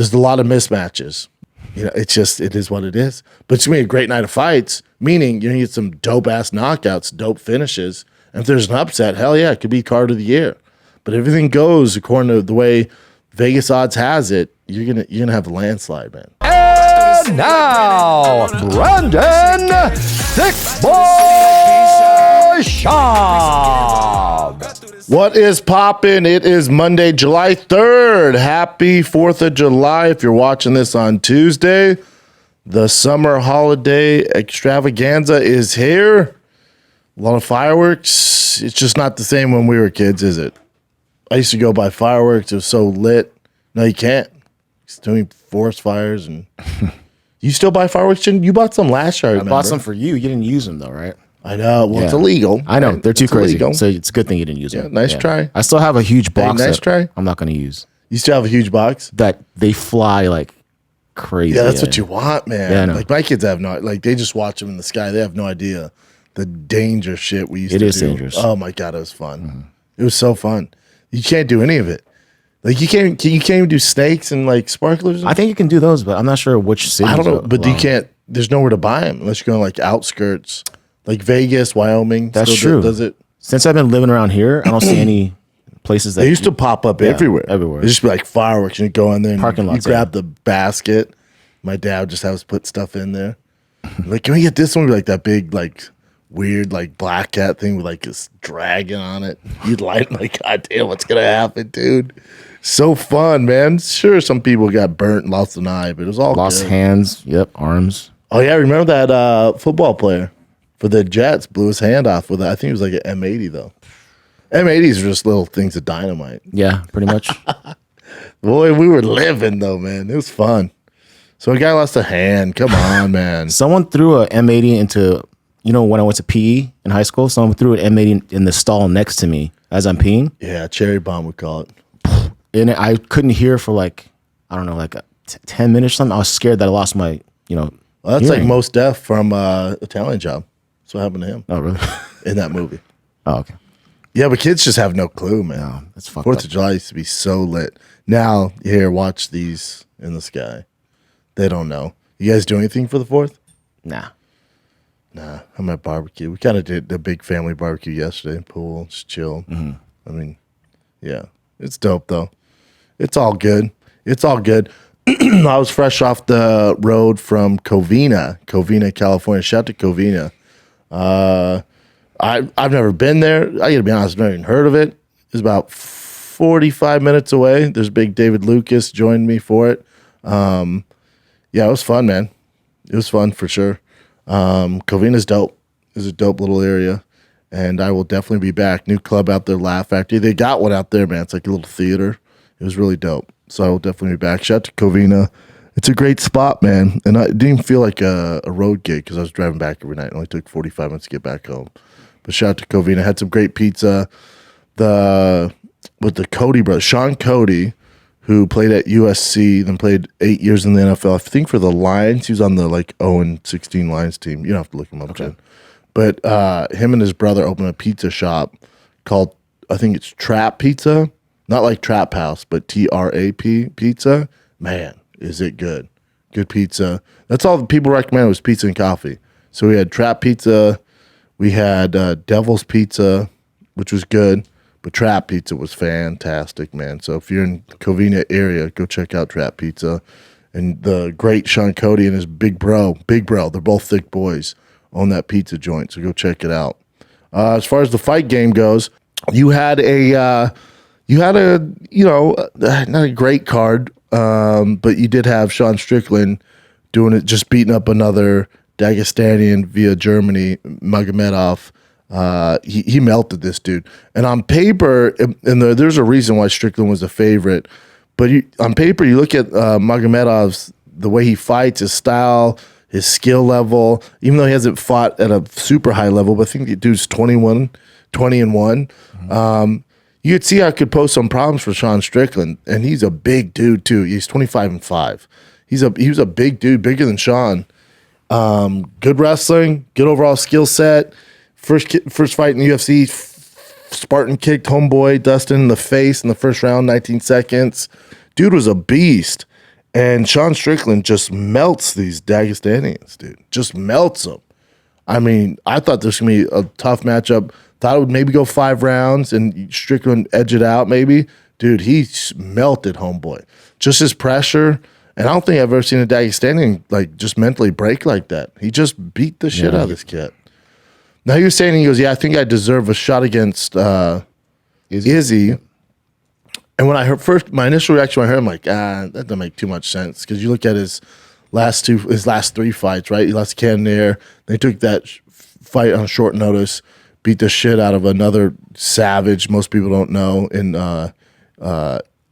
There's a lot of mismatches. It is what it is. But it's going to be a great night of fights, meaning you're going to get some dope-ass knockouts, dope finishes. And if there's an upset, hell yeah, it could be card of the year. But everything goes according to the way Vegas odds has it, you're gonna have a landslide, man. And now, Brandon Thick Boy Schaub. What is poppin'? It is Monday, July 3rd. Happy 4th of July if you're watching this on Tuesday. The summer holiday extravaganza is here. A lot of fireworks. It's just not the same when we were kids, is it? I used to go buy fireworks. It was so lit. No, you can't. It's doing forest fires. And you still buy fireworks? You bought some last year, I bought some for you. You didn't use them, though, right? I know. Well, it's illegal. I know. They're too crazy. Illegal. So it's a good thing you didn't use them. Nice try. I still have a huge box nice try. I'm not going to use. You still have a huge box? That they fly like crazy. Yeah, that's what you want, man. Yeah, I know. Like my kids have they just watch them in the sky. They have no idea the danger shit we used to do. It is dangerous. Oh my God, it was fun. Mm-hmm. It was so fun. You can't do any of it. Like you can't even do snakes and like sparklers. I think you can do those, but I'm not sure which city. I don't know, but you can't. There's nowhere to buy them unless you go in like outskirts, like Vegas, Wyoming. That's true. Does it? Since I've been living around here, I don't see any places that they used to pop up everywhere. Everywhere. It just be like fireworks, and you go in there, and parking lots. You grab the basket. My dad would just have us put stuff in there. Like, can we get this one? Like that big, like weird, like black cat thing with like this dragon on it. You'd light like, God damn, what's gonna happen, dude? So fun, man. Sure, some people got burnt and lost an eye, but it was all lost good. Hands. Yep, arms. Oh yeah, remember that football player for the Jets blew his hand off with I think it was like an M80 though. M80s are just little things of dynamite. Yeah, pretty much. Boy, we were living though, man. It was fun. So a guy lost a hand. Come on, man. Someone threw a M80 into, when I went to PE in high school, someone threw an M80 in the stall next to me as I'm peeing. Yeah, cherry bomb we call it. And I couldn't hear for like 10 minutes or something. I was scared that I lost my, Well, that's hearing. like Most Def from Italian Job. That's what happened to him. Oh, really? In that movie. Oh, okay. Yeah, but kids just have no clue, man. No, that's fucked 4th up. of July used to be so lit. Now, here, watch these in the sky. They don't know. You guys do anything for the 4th? Nah. I'm at barbecue. We kind of did the big family barbecue yesterday. Pool, just chill. Mm-hmm. I mean, yeah. It's dope, though. It's all good. It's all good. I was fresh off the road from Covina, California. Shout out to Covina. I've never been there. I got to be honest, I've never even heard of it. It's about 45 minutes away. There's big David Lucas joined me for it. Yeah, it was fun, man. It was fun for sure. Covina's dope. It's a dope little area. And I will definitely be back. New club out there, Laugh Factory. They got one out there, man. It's like a little theater. It was really dope. So I will definitely be back. Shout out to Covina. It's a great spot, man. And I didn't even feel like a road gig because I was driving back every night. It only took 45 minutes to get back home. But shout out to Covina. Had some great pizza. With the Cody brothers. Sean Cody, who played at USC, then played 8 years in the NFL. I think for the Lions. He was on the 0-16 Lions team. You don't have to look him up, Jen. But him and his brother opened a pizza shop called, I think it's Trap Pizza. Not like Trap House, but TRAP Pizza. Man, is it good. Good pizza. That's all the people recommend was pizza and coffee. So we had Trap Pizza. We had Devil's Pizza, which was good. But Trap Pizza was fantastic, man. So if you're in the Covina area, go check out Trap Pizza. And the great Sean Cody and his big bro, they're both thick boys, own that pizza joint. So go check it out. As far as the fight game goes, you had not a great card, but you did have Sean Strickland doing it, just beating up another Dagestanian via Germany, Magomedov. He melted this dude. And on paper, and there's a reason why Strickland was a favorite, but on paper, you look at Magomedov's, the way he fights, his style, his skill level, even though he hasn't fought at a super high level, but I think the dude's 20-1. Mm-hmm. You could see I could pose some problems for Sean Strickland, and he's a big dude too. He's 25-5. He was a big dude, bigger than Sean. Good wrestling, good overall skill set. First fight in the UFC, Spartan kicked homeboy Dustin in the face in the first round, 19 seconds. Dude was a beast. And Sean Strickland just melts these Dagestanians, dude. Just melts them. I mean, I thought this was going to be a tough matchup. Thought it would maybe go 5 rounds and Strickland edge it out maybe. Dude, he melted homeboy. Just his pressure. And I don't think I've ever seen a Dagestanian like just mentally break like that. He just beat the shit out of this kid. Now you're saying, he goes, yeah, I think I deserve a shot against Izzy. And when I heard my initial reaction when I heard him, like, that doesn't make too much sense. Because you look at his last 3 fights, right? He lost to Cannonier. They took that fight on short notice, beat the shit out of another savage most people don't know in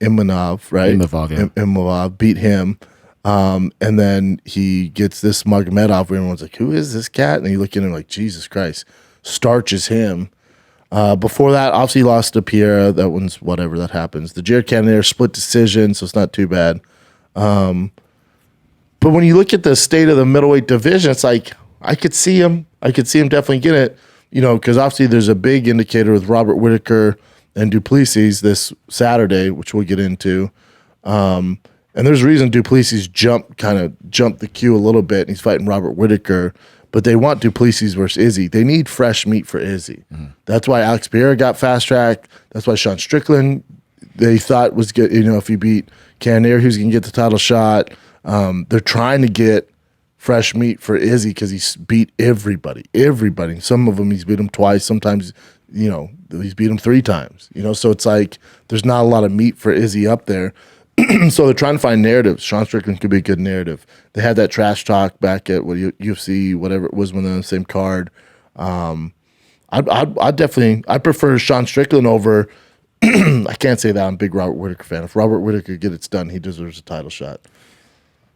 Imanov, right? Imavov beat him. And then he gets this Magomedov where everyone's like, who is this cat? And you look at him like, Jesus Christ, starches him. Before that, obviously lost to Pierre. That one's whatever, that happens. The Jared Cannonier split decision, so it's not too bad. But when you look at the state of the middleweight division, it's like, I could see him definitely get it, because obviously there's a big indicator with Robert Whittaker and Duplessis this Saturday, which we'll get into. And there's a reason Duplessis jumped the queue a little bit, and he's fighting Robert Whittaker. But they want Duplessis versus Izzy. They need fresh meat for Izzy. Mm-hmm. That's why Alex Pereira got fast tracked. That's why Sean Strickland, they thought was good. If he beat Cannonier, he was going to get the title shot. They're trying to get fresh meat for Izzy because he's beat everybody. Some of them he's beat them twice. Sometimes, he's beat them 3 times. So it's like there's not a lot of meat for Izzy up there. So they're trying to find narratives. Sean Strickland could be a good narrative. They had that trash talk back at UFC, whatever it was, when they're on the same card. I prefer Sean Strickland over. I can't say that I'm a big Robert Whittaker fan. If Robert Whittaker gets it done, he deserves a title shot.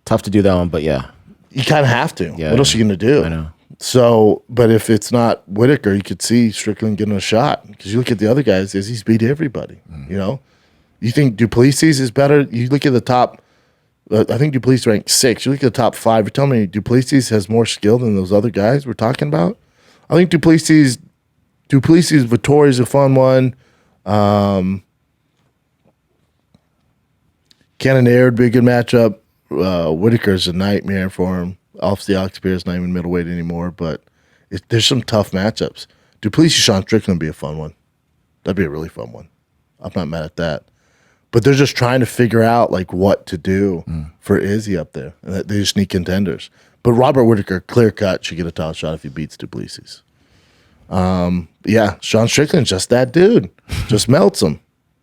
Tough to do that one, but yeah, you kind of have to. Yeah, what else are you going to do? I know. So, but if it's not Whittaker, you could see Strickland getting a shot because you look at the other guys, he's beat everybody. You think Duplessis is better? You look at the top. I think Duplessis ranked 6. You look at the top 5. You're telling me Duplessis has more skill than those other guys we're talking about? I think Duplessis Vittori is a fun one. Cannonier would be a good matchup. Whittaker's a nightmare for him. Obviously, Alex Pierre's not even middleweight anymore, but there's some tough matchups. Duplessis Sean Strickland would be a fun one. That'd be a really fun one. I'm not mad at that. But they're just trying to figure out like what to do for Izzy up there. And they just need contenders. But Robert Whittaker, clear cut, should get a title shot if he beats Duplessis. Sean Strickland's just that dude. Just melts him.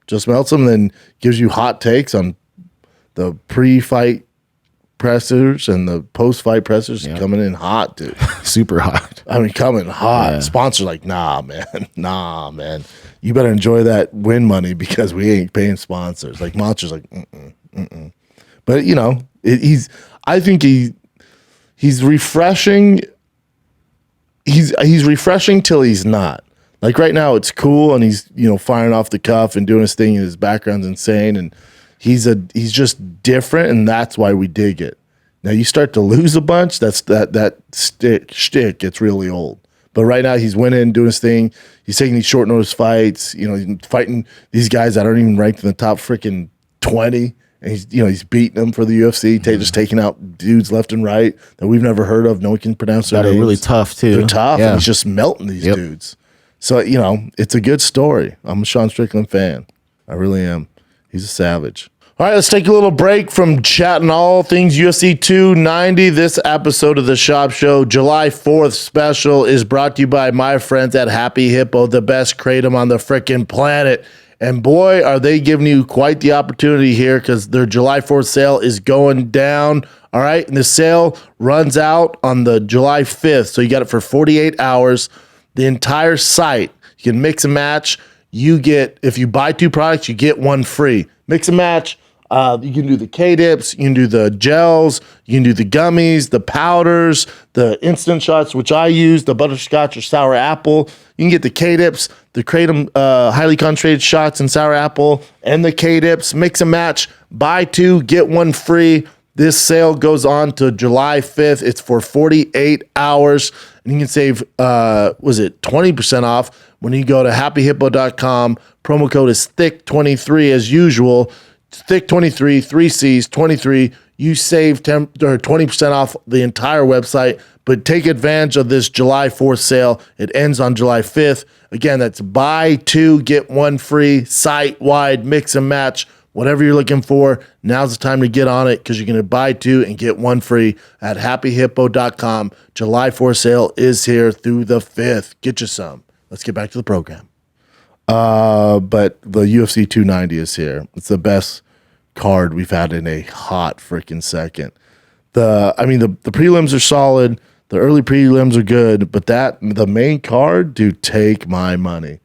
Then gives you hot takes on the pre-fight pressers and the post-fight pressers coming in hot, dude. Super hot. I mean, coming hot. Yeah. Sponsors like, nah, man. You better enjoy that win money because we ain't paying sponsors. Like Monster's like, But I think he's refreshing. He's refreshing till he's not. Like right now, it's cool and he's firing off the cuff and doing his thing. And his background's insane and he's just different, and that's why we dig it. Now you start to lose a bunch, that shtick gets really old. But right now he's winning, doing his thing. He's taking these short notice fights. He's fighting these guys that aren't even ranked in the top freaking 20. And he's beating them for the UFC, just taking out dudes left and right that we've never heard of. No one can pronounce their names. They're really tough too. They're tough, and he's just melting these dudes. So it's a good story. I'm a Sean Strickland fan. I really am. He's a savage. All right, let's take a little break from chatting all things UFC 290. This episode of the Schaub Show, July 4th special, is brought to you by my friends at Happy Hippo, the best kratom on the frickin' planet. And boy, are they giving you quite the opportunity here because their July 4th sale is going down. All right, and the sale runs out on the July 5th. So you got it for 48 hours. The entire site. You can mix and match. If you buy 2 products, you get 1 free. Mix and match. You can do the K-dips, you can do the gels, you can do the gummies, the powders, the instant shots, which I use, the butterscotch or sour apple. You can get the K-dips, the kratom highly concentrated shots and sour apple, and the K-dips. Mix and match. Buy 2, get 1 free. This sale goes on to July 5th. It's for 48 hours. And you can save, 20% off when you go to happyhippo.com. Promo code is THICC23 as usual. Thick 23, 3 C's, 23. You save 10 or 20% off the entire website, but take advantage of this July 4th sale. It ends on July 5th. Again, that's buy 2, get 1 free, site-wide, mix and match, whatever you're looking for. Now's the time to get on it because you're going to buy 2 and get 1 free at happyhippo.com. July 4th sale is here through the 5th. Get you some. Let's get back to the program. But the UFC 290 is here. It's the best card we've had in a hot freaking second. The prelims are solid. The early prelims are good, but the main card, dude, take my money.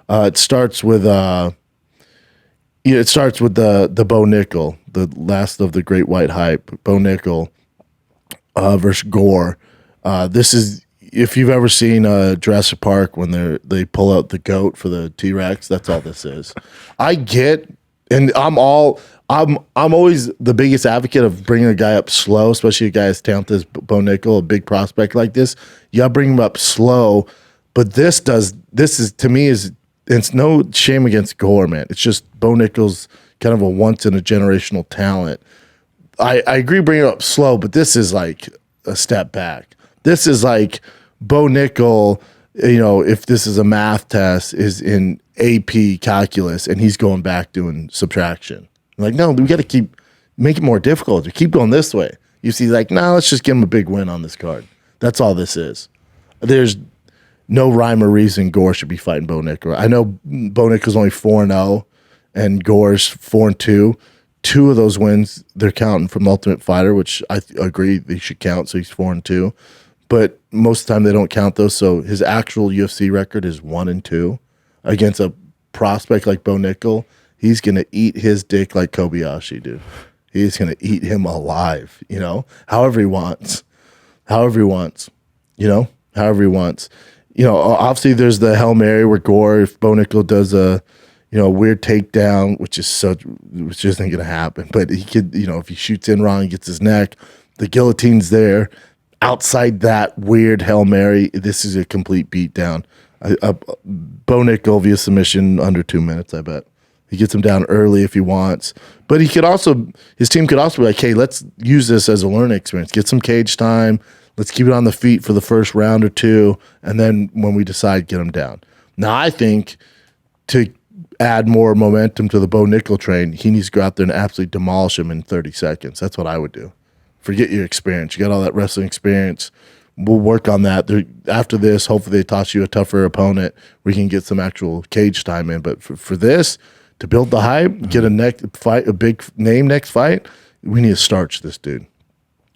It starts with the Bo Nickel, the last of the great white hype. Bo Nickel versus Gore. This is, if you've ever seen Jurassic Park when they pull out the goat for the T-Rex, that's all this is. I get, and I'm always the biggest advocate of bringing a guy up slow, especially a guy as talented as Bo Nickel, a big prospect like this. You gotta bring him up slow, but this is to me is, it's no shame against Gore, man. It's just Bo Nickel's kind of a once in a generational talent. I agree bringing it up slow, but this is like a step back. This is like Bo Nickel, if this is a math test, is in AP calculus and he's going back doing subtraction. Like, no, we got to make it more difficult. To keep going this way. You see, like, no, let's just give him a big win on this card. That's all this is. There's no rhyme or reason Gore should be fighting Bo Nickel. I know Bo Nickel's only 4-0 and Gore's 4-2. 2 of those wins, they're counting from Ultimate Fighter, which I agree they should count, so he's 4-2. But most of the time they don't count those, so his actual UFC record is 1-2 against a prospect like Bo Nickel. He's going to eat his dick like Kobayashi, dude. He's going to eat him alive, however he wants. However he wants. Obviously there's the Hail Mary where Gore, if Bo Nickel does a, weird takedown, which isn't going to happen. But he could, if he shoots in wrong, he gets his neck, the guillotine's there. Outside that weird Hail Mary, this is a complete beatdown. Bo Nickel via submission under 2 minutes, I bet. He gets him down early if he wants. But his team could also be like, hey, let's use this as a learning experience. Get some cage time. Let's keep it on the feet for the first round or 2. And then when we decide, get him down. Now, I think to add more momentum to the Bo Nickel train, he needs to go out there and absolutely demolish him in 30 seconds. That's what I would do. Forget your experience. You got all that wrestling experience. We'll work on that. After this, hopefully they toss you a tougher opponent. We can get some actual cage time in. But for this, to build the hype, get a big name next fight, we need to starch this dude.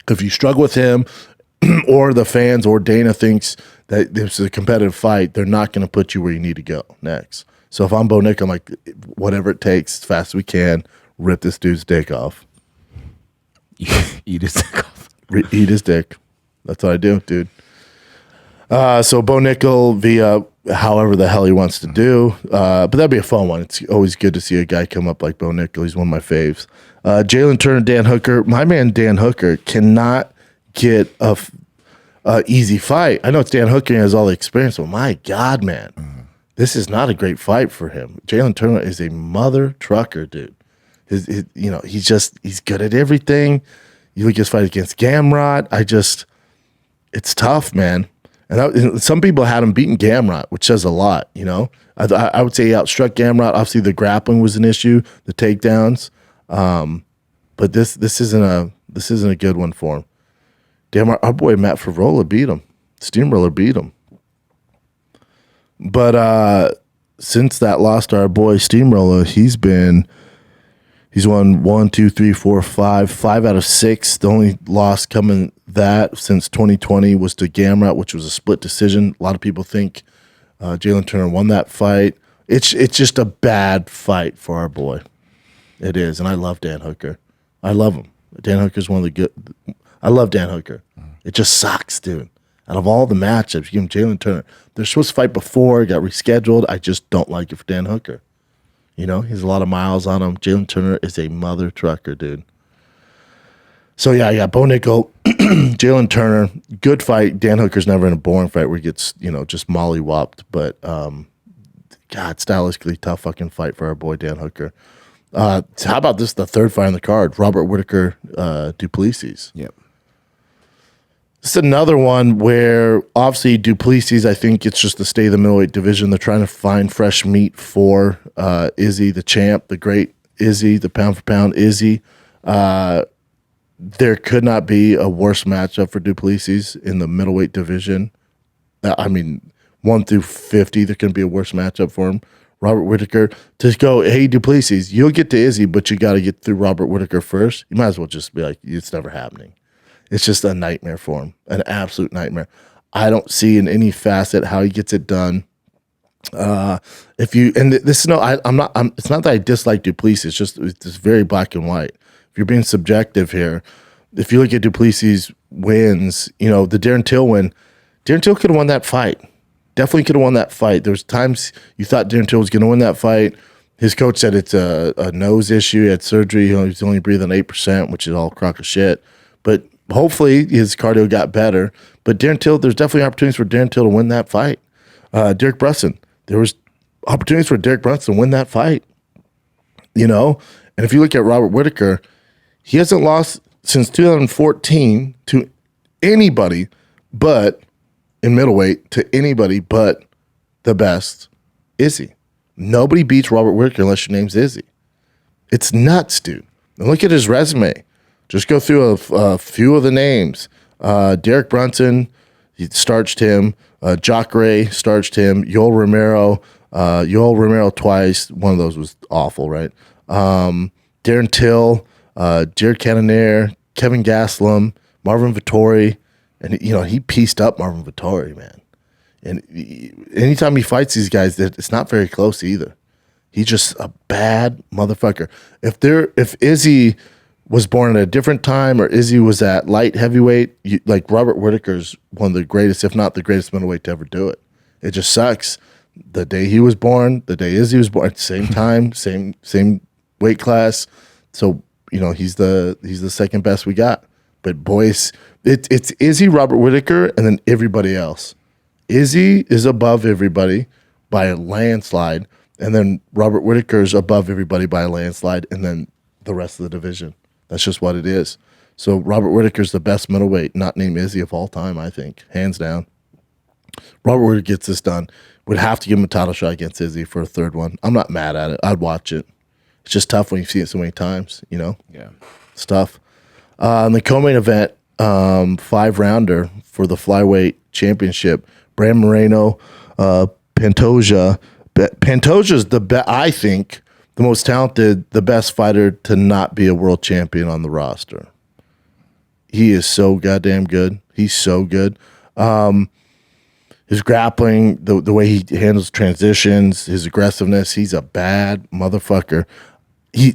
If you struggle with him or the fans or Dana thinks that this is a competitive fight, they're not going to put you where you need to go next. So if I'm Bo Nickel, I'm like, whatever it takes, as fast as we can, rip this dude's dick off. Eat his dick off. Eat his dick. That's what I do, dude. So Bo Nickel via however the hell he wants to do. But that'd be a fun one. It's always good to see a guy come up like Bo Nickel. He's one of my faves. Jalen Turner, Dan Hooker. My man Dan Hooker cannot get a easy fight. I know it's Dan Hooker and has all the experience, but my God, man. This is not a great fight for him. Jalen Turner is a mother trucker, dude. He's good at everything. You look at his fight against Gamrot. It's tough, man. And some people had him beating Gamrot, which says a lot, I would say he outstruck Gamrot. Obviously, the grappling was an issue, the takedowns. But this isn't a good one for him. Damn, our boy Matt Favola beat him. Steamroller beat him. But since that loss to our boy Steamroller, he's won 1, 2, 3, 4, 5 out of 6. The only loss coming that since 2020 was to Gamrot, which was a split decision. A lot of people think Jalen Turner won that fight. It's just a bad fight for our boy. It is, and I love Dan Hooker. I love him. Dan Hooker's one of the good. I love Dan Hooker. It just sucks, dude. Out of all the matchups, you give him Jalen Turner. They're supposed to fight before, got rescheduled. I just don't like it for Dan Hooker. He has a lot of miles on him. Jalen Turner is a mother trucker, dude. So, yeah, I got Bo Nickel, Jalen Turner. Good fight. Dan Hooker's never in a boring fight where he gets, just mollywopped. But, God, stylistically tough fucking fight for our boy Dan Hooker. How about this? The third fight on the card, Robert Whittaker, Duplessis. Yep. It's another one where obviously Duplessis, I think it's just the state of the middleweight division. They're trying to find fresh meat for Izzy, the champ, the great Izzy, the pound for pound Izzy. There could not be a worse matchup for Duplessis in the middleweight division. I mean, 1 through 50, there couldn't be a worse matchup for him. Robert Whittaker, to go, hey, Duplessis, you'll get to Izzy, but you got to get through Robert Whittaker first. You might as well just be like, it's never happening. It's just a nightmare for him, an absolute nightmare. I don't see in any facet how he gets it done. It's not that I dislike Duplessis. It's very black and white. If you're being subjective here, if you look at Duplessis wins, the Darren Till win, Darren Till could have won that fight. Definitely could have won that fight. There was times you thought Darren Till was going to win that fight. His coach said it's a nose issue. He had surgery. He's only breathing 8%, which is all crock of shit. But hopefully his cardio got better. But Darren Till, there's definitely opportunities for Darren Till to win that fight. Derek Brunson, there was opportunities for Derek Brunson to win that fight. And if you look at Robert Whittaker, he hasn't lost since 2014 to anybody but in middleweight, to anybody but the best Izzy. Nobody beats Robert Whittaker unless your name's Izzy. It's nuts, dude. And look at his resume. Just go through a few of the names. Derek Brunson, he starched him. Jacare starched him. Yoel Romero twice. One of those was awful, right? Darren Till, Jared Cannonier, Kevin Gastelum, Marvin Vettori. And, he pieced up Marvin Vettori, man. And anytime he fights these guys, it's not very close either. He's just a bad motherfucker. If Izzy was born at a different time or Izzy was at light heavyweight, like Robert Whittaker's one of the greatest, if not the greatest middleweight to ever do it. It just sucks. The day he was born, the day Izzy was born, at the same time, same weight class. So, he's the second best we got. But boys, it's Izzy, Robert Whittaker, and then everybody else. Izzy is above everybody by a landslide, and then Robert Whittaker's above everybody by a landslide, and then the rest of the division. That's just what it is. So Robert Whittaker's the best middleweight, not named Izzy, of all time, I think, hands down. Robert Whittaker gets this done. Would have to give him a title shot against Izzy for a third one. I'm not mad at it. I'd watch it. It's just tough when you see it so many times, Yeah. It's tough. In the co-main event, 5-rounder for the flyweight championship, Brandon Moreno, Pantoja. Pantoja's I think, the most talented, the best fighter to not be a world champion on the roster. He is so goddamn good. He's so good. His grappling, the way he handles transitions, his aggressiveness, he's a bad motherfucker.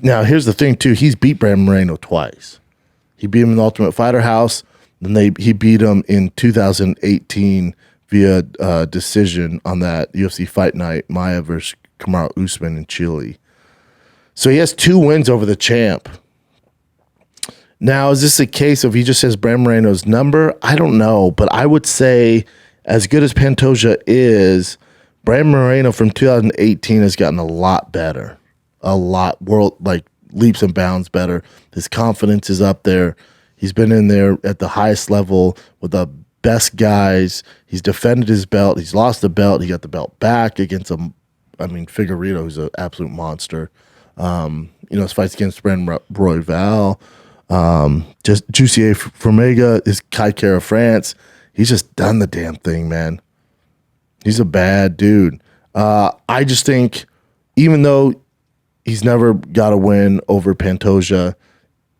Now, here's the thing, too. He's beat Brandon Moreno twice. He beat him in the Ultimate Fighter House. Then he beat him in 2018 via decision on that UFC Fight Night, Maia versus Kamaru Usman in Chile. So he has 2 wins over the champ. Now, is this a case of he just has Brandon Moreno's number? I don't know, but I would say as good as Pantoja is, Brandon Moreno from 2018 has gotten a lot better. A lot, leaps and bounds better. His confidence is up there. He's been in there at the highest level with the best guys. He's defended his belt. He's lost the belt. He got the belt back against Figueiredo, who's an absolute monster. His fights against Brandon Royval. Just Jussier Formega is Kai Kara France. He's just done the damn thing, man. He's a bad dude. I just think, even though he's never got a win over Pantoja,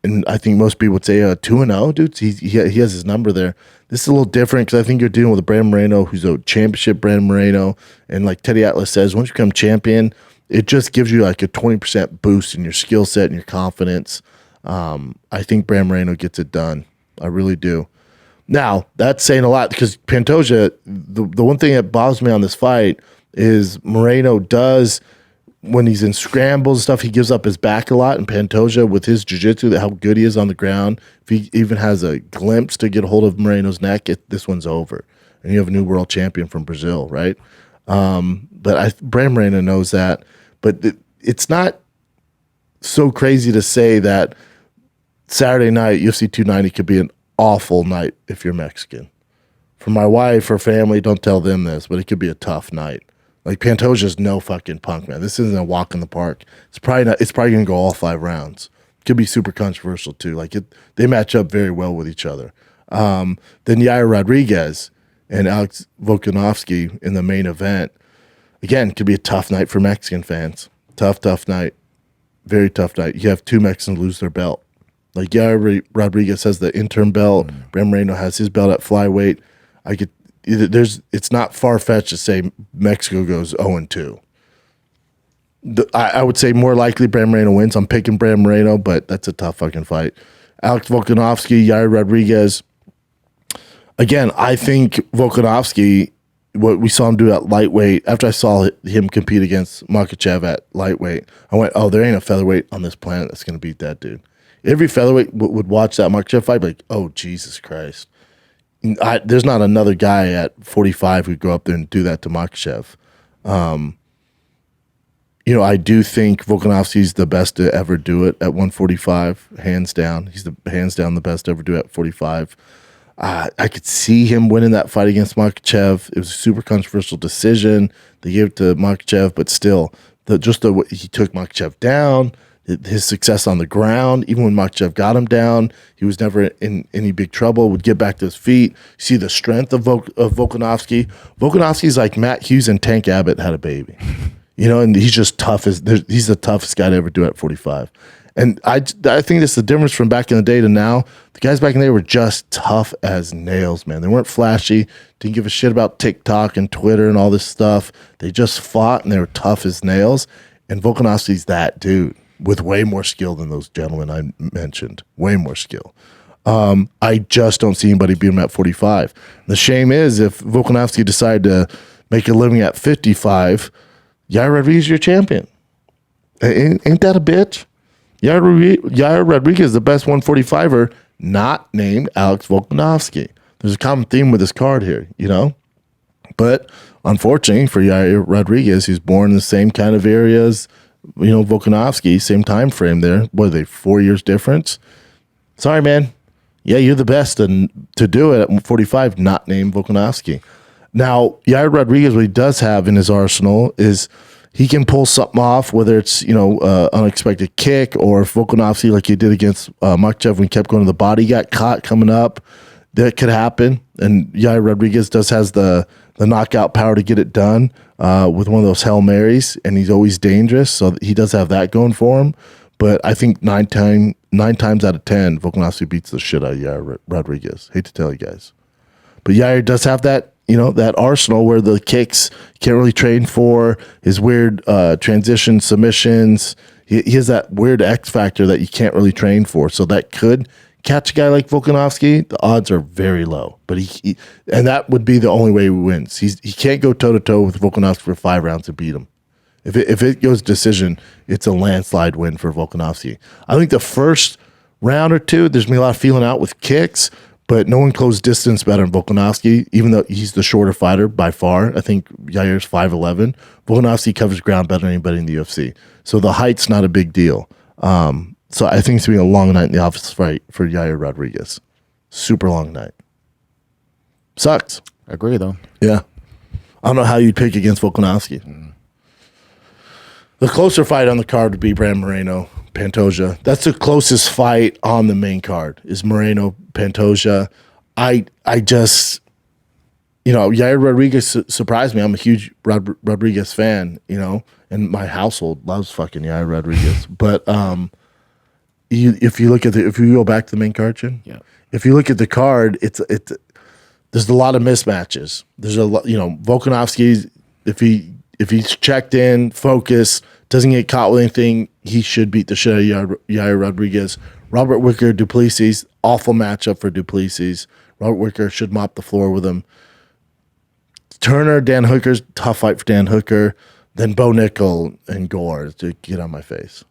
and I think most people would say 2-0, dude. He has his number there. This is a little different because I think you're dealing with a Brandon Moreno who's a championship Brandon Moreno, and like Teddy Atlas says, once you become champion, it just gives you like a 20% boost in your skill set and your confidence. I think Brandon Moreno gets it done. I really do. Now, that's saying a lot because Pantoja, the one thing that bothers me on this fight is Moreno does, when he's in scrambles and stuff, he gives up his back a lot. And Pantoja, with his jiu-jitsu, how good he is on the ground, if he even has a glimpse to get a hold of Moreno's neck, this one's over. And you have a new world champion from Brazil, right? But Brandon Moreno knows that. But it's not so crazy to say that Saturday night, UFC 290 could be an awful night if you're Mexican. For my wife or family, don't tell them this, but it could be a tough night. Like Pantoja's no fucking punk, man. This isn't a walk in the park. It's probably not. It's probably gonna go all 5 rounds. Could be super controversial too. Like they match up very well with each other. Then Yair Rodríguez and Alex Volkanovski in the main event. Again, could be a tough night for Mexican fans. Tough night. Very tough night. You have 2 Mexicans lose their belt. Like Yair Rodríguez has the interim belt. Brandon Moreno has his belt at flyweight. It's not far-fetched to say Mexico goes 0-2. I would say more likely Brandon Moreno wins. I'm picking Brandon Moreno, but that's a tough fucking fight. Alex Volkanovski, Yair Rodríguez. Again, I think Volkanovski, what we saw him do at lightweight, after I saw him compete against Makhachev at lightweight, I went, oh, there ain't a featherweight on this planet that's going to beat that dude. Every featherweight would watch that Makhachev fight, like, oh, Jesus Christ. There's not another guy at 45 who'd go up there and do that to Makhachev. I do think Volkanovski's the best to ever do it at 145, hands down. He's hands down the best to ever do it at 45. I could see him winning that fight against Makhachev. It was a super controversial decision. They gave it to Makhachev, but still, he took Makhachev down. His success on the ground, even when Makhachev got him down, he was never in any big trouble, would get back to his feet. See the strength of Volkanovski. Volkanovski's like Matt Hughes and Tank Abbott had a baby. And he's just tough. He's the toughest guy to ever do it at 45. And I think that's the difference from back in the day to now. The guys back in the day were just tough as nails, man. They weren't flashy, didn't give a shit about TikTok and Twitter and all this stuff. They just fought, and they were tough as nails. And Volkanovski's that dude with way more skill than those gentlemen I mentioned. Way more skill. I just don't see anybody beat him at 45. The shame is if Volkanovski decided to make a living at 55, Yair Rodríguez is your champion. Ain't that a bitch? Yair Rodríguez is the best 145er, not named Alex Volkanovski. There's a common theme with this card here, But unfortunately for Yair Rodríguez, he's born in the same kind of areas, Volkanovski, same time frame there. What are they, 4 years difference? Sorry, man. Yeah, you're the best to do it at 45, not named Volkanovski. Now, Yair Rodríguez, what he does have in his arsenal is he can pull something off, whether it's, unexpected kick, or if Volkanovski, like he did against Makhachev when he kept going to the body, got caught coming up. That could happen. And Yair Rodríguez has the knockout power to get it done with one of those Hail Marys, and he's always dangerous, so he does have that going for him. But I think 9 times out of 10, Volkanovski beats the shit out of Yair Rodríguez. Hate to tell you guys. But Yair does have that, that arsenal where the kicks you can't really train for, his weird transition submissions. He has that weird X factor that you can't really train for. So that could catch a guy like Volkanovski. The odds are very low. But and that would be the only way he wins. He can't go toe-to-toe with Volkanovski for 5 rounds to beat him. If it goes decision, it's a landslide win for Volkanovski. I think the first round or two, there's going to be a lot of feeling out with kicks, but no one closed distance better than Volkanovski, even though he's the shorter fighter by far. I think Yair's 5'11". Volkanovski covers ground better than anybody in the UFC. So the height's not a big deal. So I think it's going to be a long night in the office fight for Yair Rodríguez. Super long night. Sucks. I agree, though. Yeah. I don't know how you'd pick against Volkanovski. The closer fight on the card would be Brandon Moreno, Pantoja. That's the closest fight on the main card is Moreno, Pantoja. I just, Yair Rodríguez surprised me. I'm a huge Rodríguez fan, and my household loves fucking Yair Rodríguez. But if you go back to the main card, Jim, yeah. If you look at the card, there's a lot of mismatches. There's a lot, Volkanovski, if he's checked in, focused, doesn't get caught with anything, he should beat the shit out of Yair Rodríguez. Robert Whittaker, Duplessis, awful matchup for Duplessis. Robert Whittaker should mop the floor with him. Turner, Dan Hooker's tough fight for Dan Hooker. Then Bo Nickel and Gore to get on my face.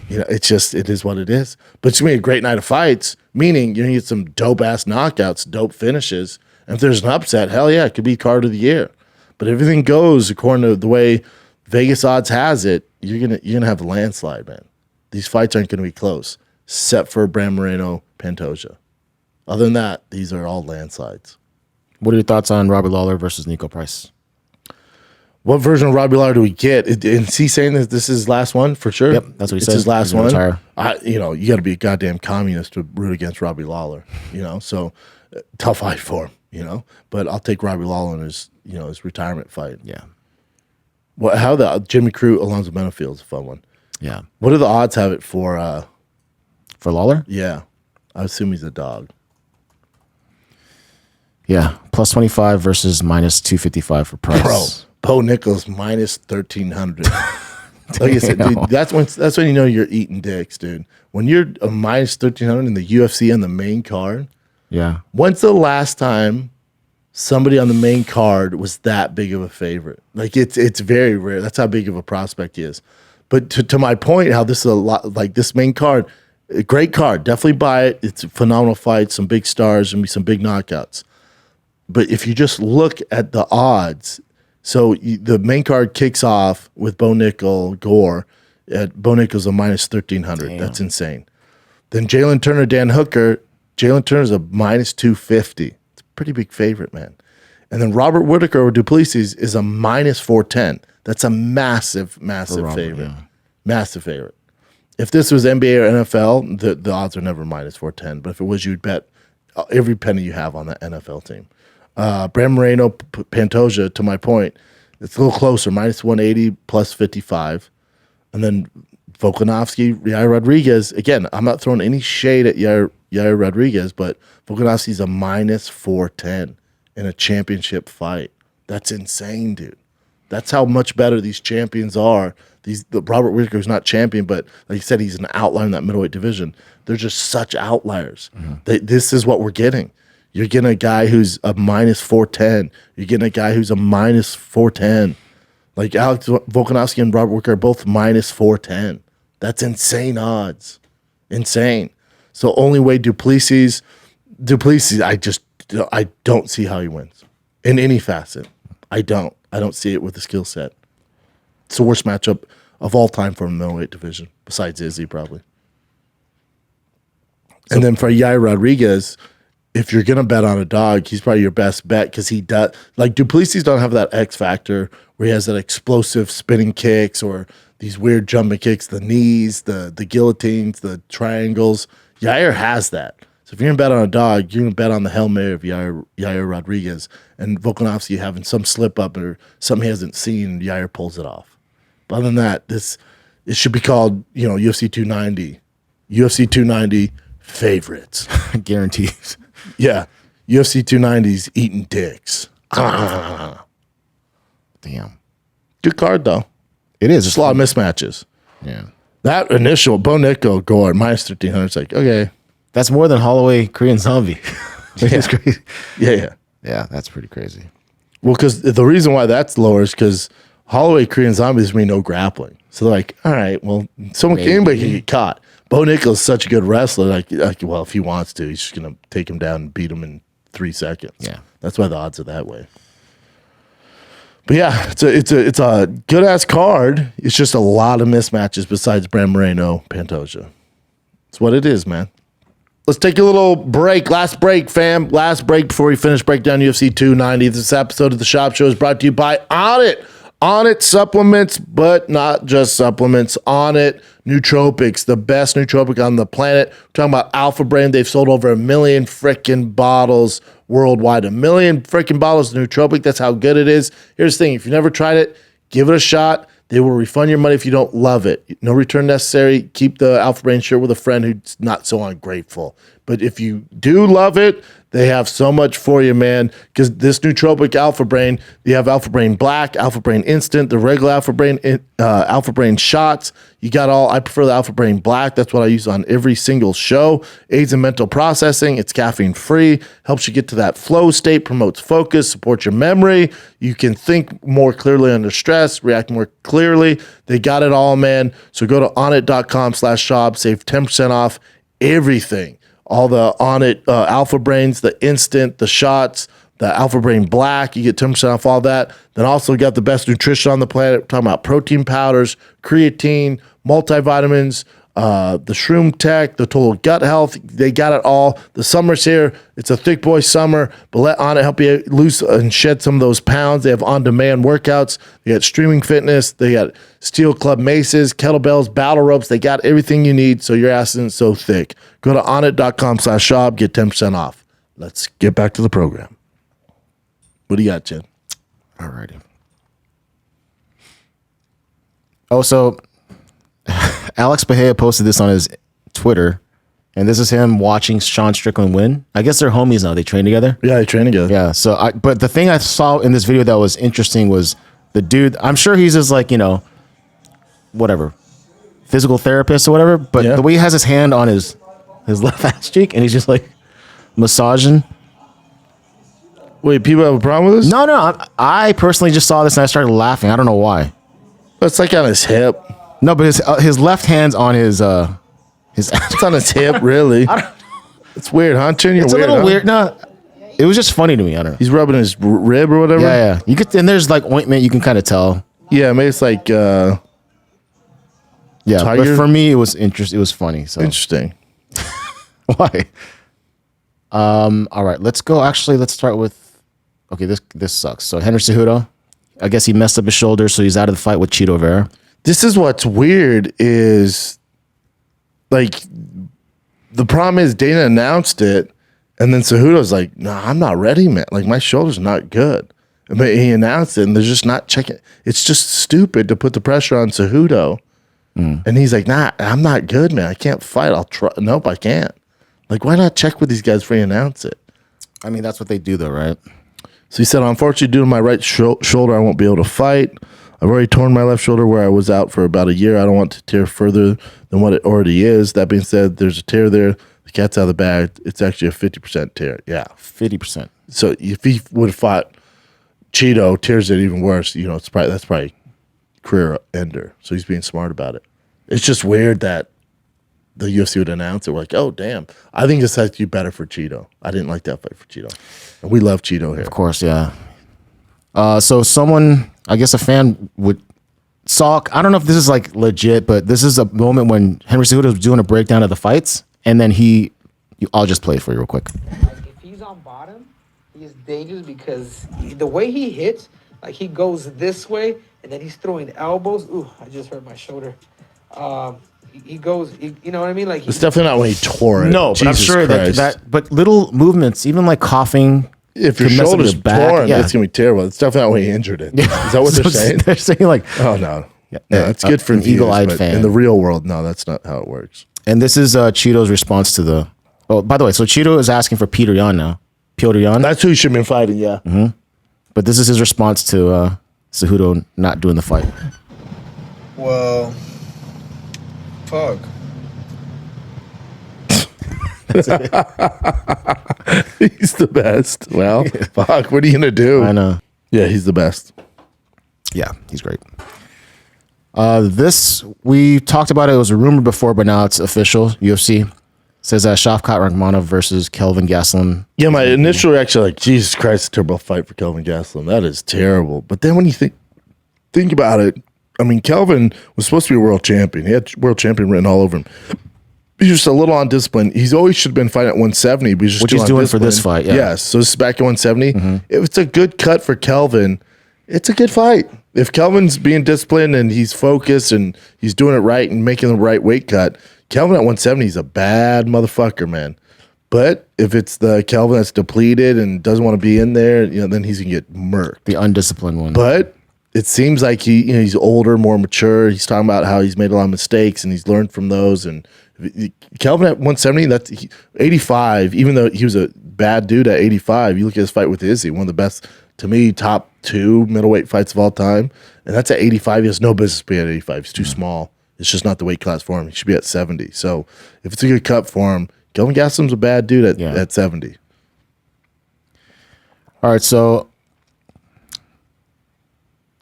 It is what it is. But it's going to be a great night of fights, meaning you're going to get some dope-ass knockouts, dope finishes. And if there's an upset, hell yeah, it could be card of the year. But everything goes according to the way Vegas odds has it, you're gonna have a landslide, man. these fights aren't going to be close, except for Brand Moreno, Pantoja. Other than that, these are all landslides. What are your thoughts on Robbie Lawler versus Nico Price? What version of Robbie Lawler do we get? Is he saying that this is his last one for sure? Yep, that's what he said. It's his last one. Retire. You got to be a goddamn communist to root against Robbie Lawler. So tough fight for him. But I'll take Robbie Lawler in his retirement fight. Yeah. How the Jimmy Crute Alonzo Benefield is a fun one. Yeah. What do the odds have it for? For Lawler? Yeah, I assume he's a dog. Yeah, plus 25 versus minus 255 for Price. Bro, Bo Nichols minus 1,300. Like I said, dude, that's when you know you're eating dicks, dude. When you're a minus 1,300 in the UFC on the main card. Yeah. When's the last time somebody on the main card was that big of a favorite? Like it's very rare. That's how big of a prospect he is. But to my point, how this is a lot like this main card, a great card. Definitely buy it. It's a phenomenal fight. Some big stars and be some big knockouts. But if you just look at the odds, so the main card kicks off with Bo Nickel, Gore. Bo Nickel's a minus 1,300. Damn. That's insane. Then Jalen Turner, Dan Hooker. Jalen Turner's a minus 250. It's a pretty big favorite, man. And then Robert Whittaker or Duplessis is a minus 410. That's a massive favorite. Yeah. Massive favorite. If this was NBA or NFL, the odds are never minus 410. But if it was, you'd bet every penny you have on that NFL team. Brand Moreno, Pantoja, to my point, it's a little closer, minus 180, plus 55. And then Volkanovski, Yair Rodríguez. Again, I'm not throwing any shade at Yair Rodríguez, but Volkanovski's a minus 410 in a championship fight. That's insane, dude. That's how much better these champions are. Robert Whittaker's not champion, but like you said, he's an outlier in that middleweight division. They're just such outliers. Mm-hmm. This is what we're getting. You're getting a guy who's a minus 410. You're getting a guy who's a minus 410. Like Alex Volkanovski and Robert Whittaker are both minus 410. That's insane odds. Insane. So only way Duplessis, I don't see how he wins in any facet. I don't see it with the skill set. It's the worst matchup of all time for a middleweight division, besides Izzy probably. And then for Yair Rodríguez, if you're going to bet on a dog, he's probably your best bet because he does. Like Duplessis don't have that X factor where he has that explosive spinning kicks or these weird jumping kicks, the knees, the guillotines, the triangles. Yair has that. So if you're going to bet on a dog, you're going to bet on the Hail Mary of Yair Rodríguez and Volkanovski having some slip up or something he hasn't seen, and Yair pulls it off. But other than that, it should be called, UFC 290. UFC 290 favorites. Guarantees. Yeah. UFC 290's eating dicks. Damn. Good card, though. It is. Just a lot of mismatches. Yeah. That initial Bo Nickel Gore, minus 1,300, it's like, okay. That's more than Holloway Korean Zombie. It's crazy. Yeah. Yeah, that's pretty crazy. Well, because the reason why that's lower is because Holloway Korean Zombie is no grappling. So they're like, all right, well, anybody can get caught. Bo Nickel is such a good wrestler. Like, well, if he wants to, he's just going to take him down and beat him in 3 seconds. Yeah. That's why the odds are that way. But yeah, it's a good ass card. It's just a lot of mismatches besides Brand Moreno, Pantoja. It's what it is, man. Let's take a little break. Last break, fam. Last break before we finish breakdown UFC 290. This episode of the Schaub Show is brought to you by Onnit. Onnit supplements, but not just supplements. Onnit nootropics, the best nootropic on the planet. We're talking about Alpha Brain. They've sold over 1 million freaking bottles worldwide. 1 million freaking bottles of nootropic. That's how good it is. Here's the thing. If you've never tried it, give it a shot. They will refund your money if you don't love it. No return necessary. Keep the Alpha Brain shirt with a friend who's not so ungrateful. But if you do love it, they have so much for you, man. Because this nootropic Alpha Brain, you have Alpha Brain Black, Alpha Brain Instant, the regular Alpha Brain shots. You got all. I prefer the Alpha Brain Black. That's what I use on every single show. Aids in mental processing. It's caffeine free. Helps you get to that flow state. Promotes focus. Supports your memory. You can think more clearly under stress. React more clearly. They got it all, man. So go to onnit.com/Schaub. Save 10% off everything. All the Onnit Alpha Brains, the Instant, the shots, the Alpha Brain Black. You get 10% off all that. Then also got the best nutrition on the planet. We're talking about protein powders, creatine, multivitamins, the shroom tech, the total gut health. They got it all. The summer's here. It's a thick boy summer, but let Onnit help you lose and shed some of those pounds. They have on-demand workouts. They got streaming fitness. They got steel club maces, kettlebells, battle ropes. They got everything you need so your ass isn't so thick. Go to onnit.com/Schaub, get 10% off. Let's get back to the program. What do you got, Jen? All righty. Oh, so Alex Bahia posted this on his Twitter, and this is him watching Sean Strickland win. I guess they're homies now. They train together. Yeah, they train together. Yeah. So, but the thing I saw in this video that was interesting was the dude. I'm sure he's just like, whatever, physical therapist or whatever. But the way he has his hand on his left ass cheek, and he's just like massaging. Wait, people have a problem with this? No. I personally just saw this and I started laughing. I don't know why. It's like on his hip. No, but his left hand's on his. It's on his hip, really. It's weird, huh, Chin? It's weird, a little weird. No, it was just funny to me. I don't know. He's rubbing his rib or whatever. Yeah. You could, and there's like ointment. You can kind of tell. Yeah, maybe it's like. Yeah, tiger? But for me, it was interesting. It was funny. So Interesting. why? All right, let's go. Actually, let's start with. Okay, this sucks. So Henry Cejudo, I guess he messed up his shoulder, so he's out of the fight with Chito Vera. This is what's weird is, like, the problem is Dana announced it, and then Cejudo's like, "No, I'm not ready, man. Like, my shoulder's not good." But he announced it, and they're just not checking. It's just stupid to put the pressure on Cejudo. And he's like, "Nah, I'm not good, man. I can't fight. I'll try. Nope, I can't." Like, why not check with these guys before you announce it? I mean, that's what they do, though, right? So he said, "Unfortunately, due to my right shoulder, I won't be able to fight. I've already torn my left shoulder where I was out for about a year. I don't want to tear further than what it already is. That being said, there's a tear there. The cat's out of the bag. It's actually a 50% tear." Yeah. 50%. So if he would have fought Chito, tears it even worse. That's probably career ender. So he's being smart about it. It's just weird that the UFC would announce it. We're like, oh, damn. I think this has to be better for Chito. I didn't like that fight for Chito. And we love Chito here. Of course, yeah. So someone, I guess a fan saw, I don't know if this is like legit, but this is a moment when Henry Cejudo was doing a breakdown of the fights, and then I'll just play it for you real quick. Like, if he's on bottom, he is dangerous because the way he hits, like he goes this way, and then he's throwing elbows. Ooh, I just hurt my shoulder. He goes, you know what I mean? Like it's definitely not when he tore it. No, but I'm sure but little movements, even like coughing. If your shoulder's torn, it's gonna be terrible. It's definitely not when he injured it. Is that what they're saying? They're saying like, oh no, it's good for an eagle-eyed fan. In the real world, no, that's not how it works. And this is Chito's response to the. Oh, by the way, so Chito is asking for Peter Yan now. Peter Yan. That's who he should have been fighting. Yeah. Mm-hmm. But this is his response to Cejudo not doing the fight. Well, fuck. That's it. He's the best. Well, fuck. What are you gonna do? I know. Yeah, he's the best. Yeah, he's great. This we talked about it. It was a rumor before, but now it's official. UFC says Schaub Magomedov versus Kelvin Gastelum. Yeah, my initial reaction, like, Jesus Christ, a terrible fight for Kelvin Gastelum. That is terrible. But then when you think about it, I mean, Kelvin was supposed to be a world champion. He had world champion written all over him. He's just a little undisciplined. He's always should have been fighting at 170, but he's just which he's doing for this fight. Yeah. Yes, so this is back at 170. Mm-hmm. If it's a good cut for Kelvin, it's a good fight. If Kelvin's being disciplined and he's focused and he's doing it right and making the right weight cut, Kelvin at 170 is a bad motherfucker, man. But if it's the Kelvin that's depleted and doesn't want to be in there, then he's gonna get murked. The undisciplined one. But it seems like he's older, more mature. He's talking about how he's made a lot of mistakes and he's learned from those. And Kelvin at 170, that's 85. Even though he was a bad dude at 85, you look at his fight with Izzy, one of the best, to me, top 2 middleweight fights of all time. And that's at 85. He has no business being at 85. He's too small. It's just not the weight class for him. He should be at 70. So if it's a good cut for him, Kelvin Gastelum's a bad dude at 70. All right, so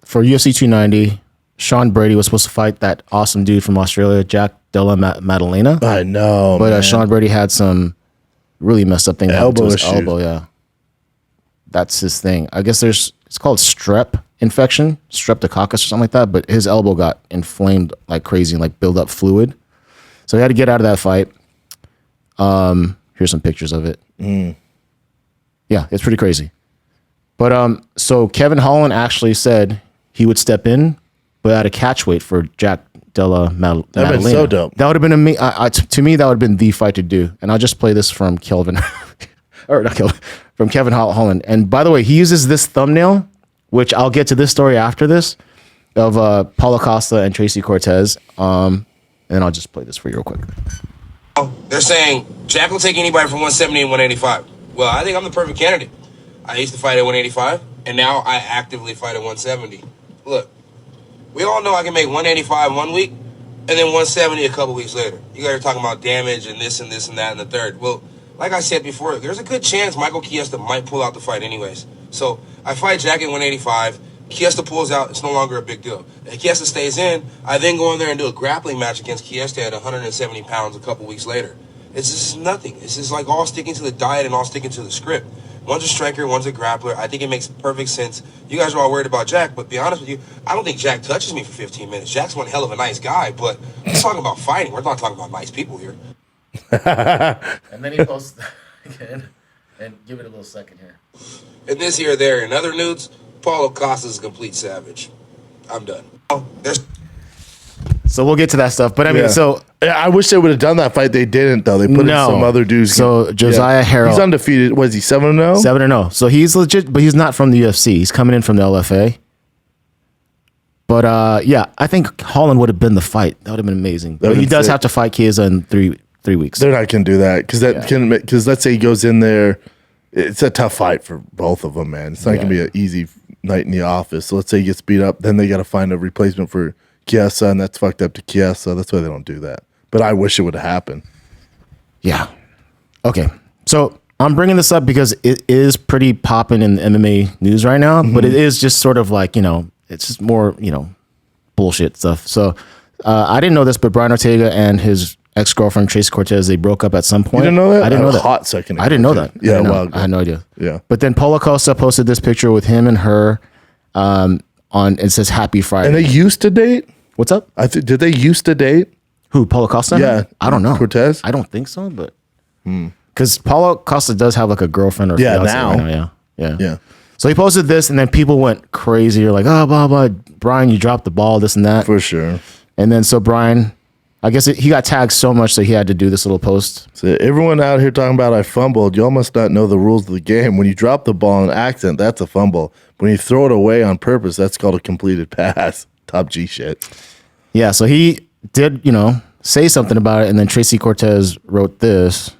for UFC 290, Sean Brady was supposed to fight that awesome dude from Australia, Jack Della Maddalena. I know, but Sean Brady had some really messed up thing happen to his elbow. Yeah, that's his thing. I guess it's called strep infection, streptococcus or something like that. But his elbow got inflamed like crazy and like build up fluid. So he had to get out of that fight. Here's some pictures of it. Yeah, it's pretty crazy. But so Kevin Holland actually said he would step in, but at a catch weight for Jack Della Maddalena. That'd been so dope. That would have been to me. That would have been the fight to do. And I'll just play this from Kelvin, or not Kelvin, from Kevin Holland. And by the way, he uses this thumbnail, which I'll get to this story after this, of Paulo Costa and Tracy Cortez. And I'll just play this for you real quick. They're saying Jack will take anybody from 170 and 185. Well, I think I'm the perfect candidate. I used to fight at 185, and now I actively fight at 170. Look, we all know I can make 185 one week, and then 170 a couple weeks later. You guys are talking about damage and this and this and that and the third. Well, like I said before, there's a good chance Michael Chiesa might pull out the fight anyways. So I fight Jack at 185. Chiesa pulls out, it's no longer a big deal. If Chiesa stays in, I then go in there and do a grappling match against Chiesa at 170 pounds a couple weeks later. It's just nothing. It's just like all sticking to the diet and all sticking to the script. One's a striker, one's a grappler. I think it makes perfect sense. You guys are all worried about Jack, but to be honest with you, I don't think Jack touches me for 15 minutes. Jack's one hell of a nice guy, but we're talking about fighting. We're not talking about nice people here. And then he posts again, and give it a little second here. And this here, there, and other nudes, Paulo Costa is a complete savage. I'm done. So we'll get to that stuff. But I mean, I wish they would have done that fight. They didn't, though. They put in some other dudes. So Josiah Harrell. He's undefeated. Was he 7-0? 7-0. So he's legit, but he's not from the UFC. He's coming in from the LFA. But yeah, I think Holland would have been the fight. That would have been amazing. But he does have to fight Chiesa in three weeks. They're not going to do that because let's say he goes in there. It's a tough fight for both of them, man. It's not going to be an easy night in the office. So let's say he gets beat up, then they got to find a replacement for Chiesa, and that's fucked up to Chiesa. That's why they don't do that. But I wish it would have happened. Yeah. Okay. So I'm bringing this up because it is pretty popping in the MMA news right now, but it is just sort of like, it's just more, bullshit stuff. So I didn't know this, but Brian Ortega and his ex-girlfriend Tracy Cortez, they broke up at some point. You didn't know that? I didn't know that. Hot second. I didn't know that. Yeah, I had no idea. Yeah. But then Paulo Costa posted this picture with him and her on, it says Happy Friday. And they used to date? What's up? Did they used to date? Who, Paulo Costa? Yeah. I don't know. Cortez? I don't think so, but because Paulo Costa does have like a girlfriend or fiance now. Right now. Yeah. So he posted this, and then people went crazy. You're like, oh, blah, blah, Brian, you dropped the ball, this and that. For sure. And then so Brian, I guess he got tagged so much that he had to do this little post. So everyone out here talking about I fumbled, y'all must not know the rules of the game. When you drop the ball in accident, that's a fumble. When you throw it away on purpose, that's called a completed pass. Top G shit. Yeah, so he did, say something about it, and then Tracy Cortez wrote this.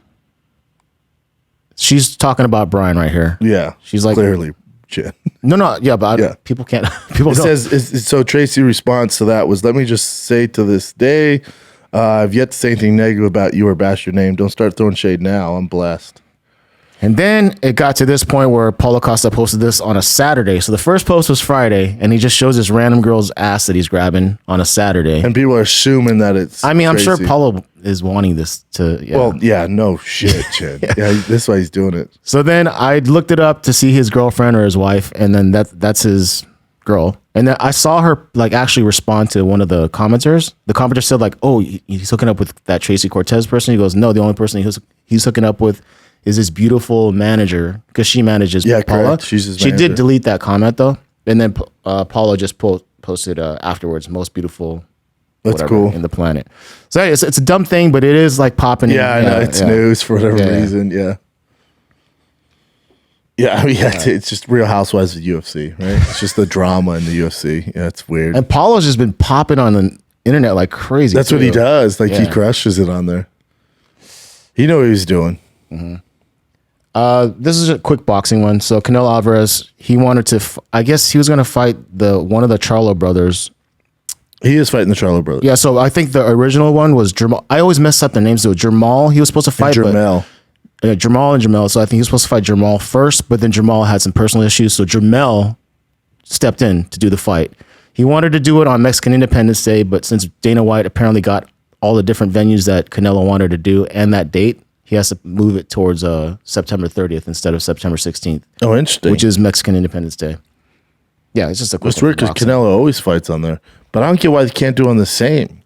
She's talking about Brian right here. Yeah. She's like, clearly shit. No, yeah, but people can't. People it don't. says, so Tracy's response to that was, let me just say to this day, I've yet to say anything negative about you or bash your name. Don't start throwing shade now. I'm blessed. And then it got to this point where Paulo Costa posted this on a Saturday. So the first post was Friday, and he just shows this random girl's ass that he's grabbing on a Saturday. And people are assuming that it's I'm Tracy. sure Paulo is wanting this to... Yeah. Well, yeah, no shit, Chin. yeah, that's why he's doing it. So then I looked it up to see his girlfriend or his wife, and then that's his girl. And then I saw her like actually respond to one of the commenters. The commenter said like, oh, he's hooking up with that Tracy Cortez person. He goes, no, the only person he's hooking up with is his beautiful manager, because she manages Paula. Correct. She's his manager. She did delete that comment though, and then Paula just posted afterwards, most beautiful. That's cool in the planet. So it's a dumb thing, but it is like popping. Yeah, I know it's news for whatever reason. Yeah. Yeah, I mean, it's just Real Housewives of UFC, right? It's just the drama in the UFC. Yeah, it's weird. And Paulo's just been popping on the internet like crazy. That's what he does. Like he crushes it on there. He knew what he was doing. Mm-hmm. This is a quick boxing one. So Canelo Alvarez, he wanted to. I guess he was going to fight one of the Charlo brothers. He is fighting the Charlo brothers. Yeah. So I think the original one was Jamal. I always mess up their names. So Jamal, he was supposed to fight. Jamal. Jamal and Jamel. So I think he was supposed to fight Jamal first, but then Jamal had some personal issues. So Jamal stepped in to do the fight. He wanted to do it on Mexican Independence Day, but since Dana White apparently got all the different venues that Canelo wanted to do and that date, he has to move it towards September 30th instead of September 16th. Oh, interesting. Which is Mexican Independence Day. Yeah, it's just a quick. It's weird because Canelo always fights on there, but I don't get why they can't do it on the same.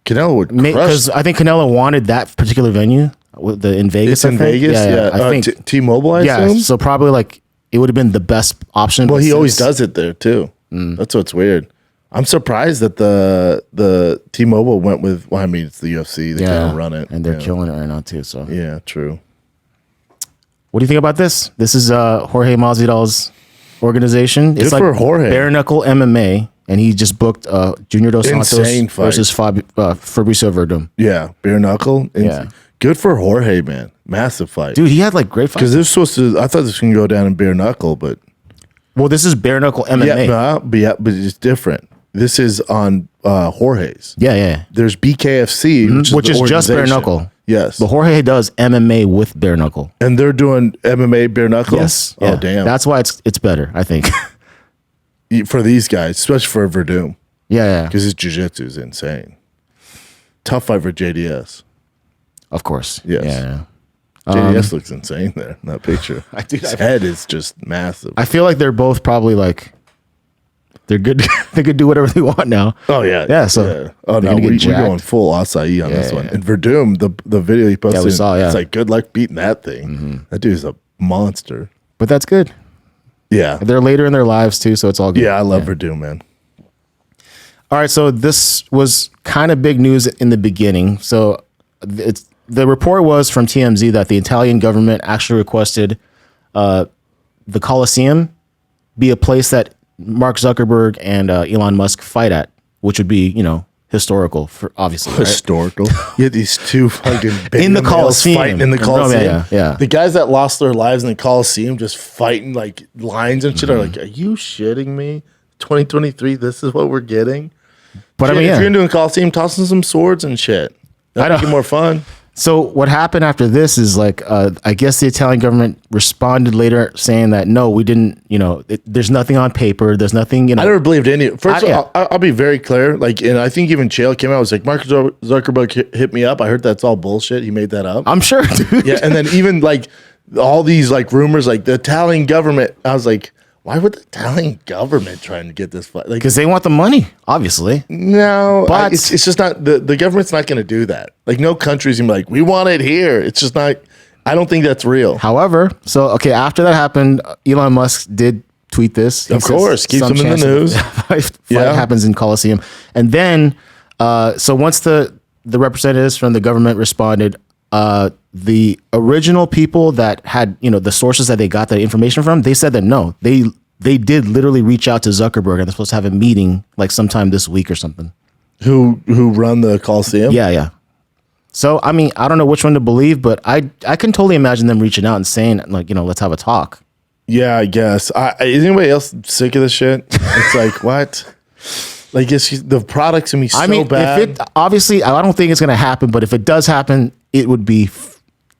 Canelo would crush. Because I think Canelo wanted that particular venue in Vegas. It's in Vegas. Yeah. I think T-Mobile. I assume? So probably like it would have been the best option. Well, he always does it there too. That's what's weird. I'm surprised that the T-Mobile went with. Well, I mean, it's the UFC. They kind of run it, and they're killing it right now too. So yeah, true. What do you think about this? This is Jorge Masvidal's organization. It's Good for Jorge. Bare knuckle MMA, and he just booked Junior Dos Santos versus Fabricio Werdum. Yeah, bare knuckle. Yeah. Good for Jorge, man. Massive fight. Dude, he had like great fights. Because this was supposed to. I thought this was going to go down in bare knuckle, but. Well, this is bare knuckle MMA. But it's different. This is on Jorge's. Yeah. There's BKFC, which is just bare knuckle. Yes. But Jorge does MMA with bare knuckle. And they're doing MMA bare knuckle? Yes. Oh, damn. That's why it's better, I think. For these guys, especially for Werdum. Yeah. Because his jiu-jitsu is insane. Tough fight for JDS. Of course. Yes. Yeah. JDS looks insane there in that picture. His head is just massive. I feel like they're both probably like they're good. They could do whatever they want now. Oh yeah, yeah. So oh no, we're going full acai on this one. And Werdum, the video he posted, we saw. Yeah, it's like good luck beating that thing. That dude's a monster. But that's good. Yeah, they're later in their lives too, so it's all good. Yeah, I love Werdum, man. All right, so this was kind of big news in the beginning. So the report was from TMZ that the Italian government actually requested the Coliseum be a place that Mark Zuckerberg and Elon Musk fight at, which would be, historical for obviously. Historical. You had these two fucking big in the Coliseum fighting in the Coliseum. Yeah. The guys that lost their lives in the Coliseum just fighting like lines and shit are like, are you shitting me? 2023, this is what we're getting. But shit, if you're doing Coliseum, tossing some swords and shit. That'd make it more fun. So what happened after this is like, I guess the Italian government responded later saying that, no, we didn't, there's nothing on paper. There's nothing, I never believed any. First of all, I'll be very clear. Like, and I think even Chael came out, was like, Mark Zuckerberg hit me up. I heard that's all bullshit. He made that up. I'm sure, dude. Yeah. And then even like all these like rumors, like the Italian government, I was like, why would the Italian government trying to get this fight? Like, because they want the money, obviously. No, but it's just not the government's not going to do that. Like, no country's gonna be like, we want it here. It's just not. I don't think that's real. However, after that happened, Elon Musk did tweet this. Of course, keeps them in the news. Fight happens in Coliseum, and then so once the representatives from the government responded, the original people that had, the sources that they got that information from, they said that no, they did literally reach out to Zuckerberg and they're supposed to have a meeting like sometime this week or something. Who run the Coliseum? Yeah. So, I mean, I don't know which one to believe, but I can totally imagine them reaching out and saying like, let's have a talk. Yeah, I guess. Is anybody else sick of this shit? It's like, what? Like, the product's gonna be so bad. If obviously, I don't think it's gonna happen, but if it does happen, it would be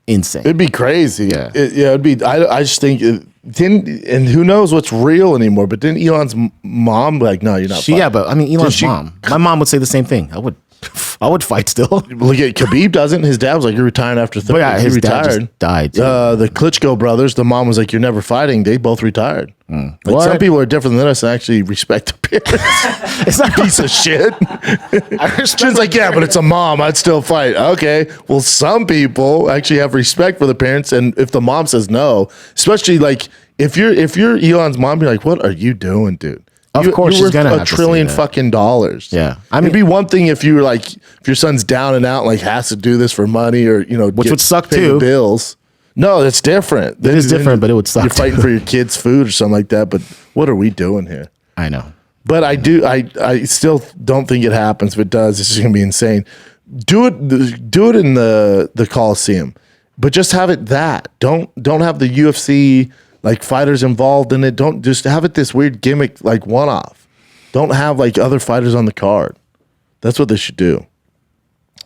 insane. It'd be crazy. Yeah. It'd be. I just think and who knows what's real anymore? But didn't Elon's mom be like, no, you're not. Yeah, but I mean, Elon's mom. My mom would say the same thing. I would fight still. Look at Khabib doesn't. His dad was like, you're retiring after 30. Yeah, his dad just died. The Klitschko brothers, the mom was like, you're never fighting. They both retired. Like, some people are different than us and actually respect their parents. It's not a piece of shit. She's like, yeah, but it's a mom. I'd still fight. Okay. Well, some people actually have respect for the parents. And if the mom says no, especially like if you're Elon's mom, you're like, what are you doing, dude? Of course, she's gonna have $1 trillion fucking dollars. Yeah, I mean, it'd be one thing if you were like, if your son's down and out, and like has to do this for money, or which would suck too. Bills. No, it's different. It is different, but it would suck. You're fighting for your kids' food or something like that. But what are we doing here? I know. But I still don't think it happens. If it does, it's just gonna be insane. Do it in the Coliseum, but just have it that. Don't have the UFC like fighters involved in it. Don't just have it this weird gimmick like one off. Don't have like other fighters on the card. That's what they should do.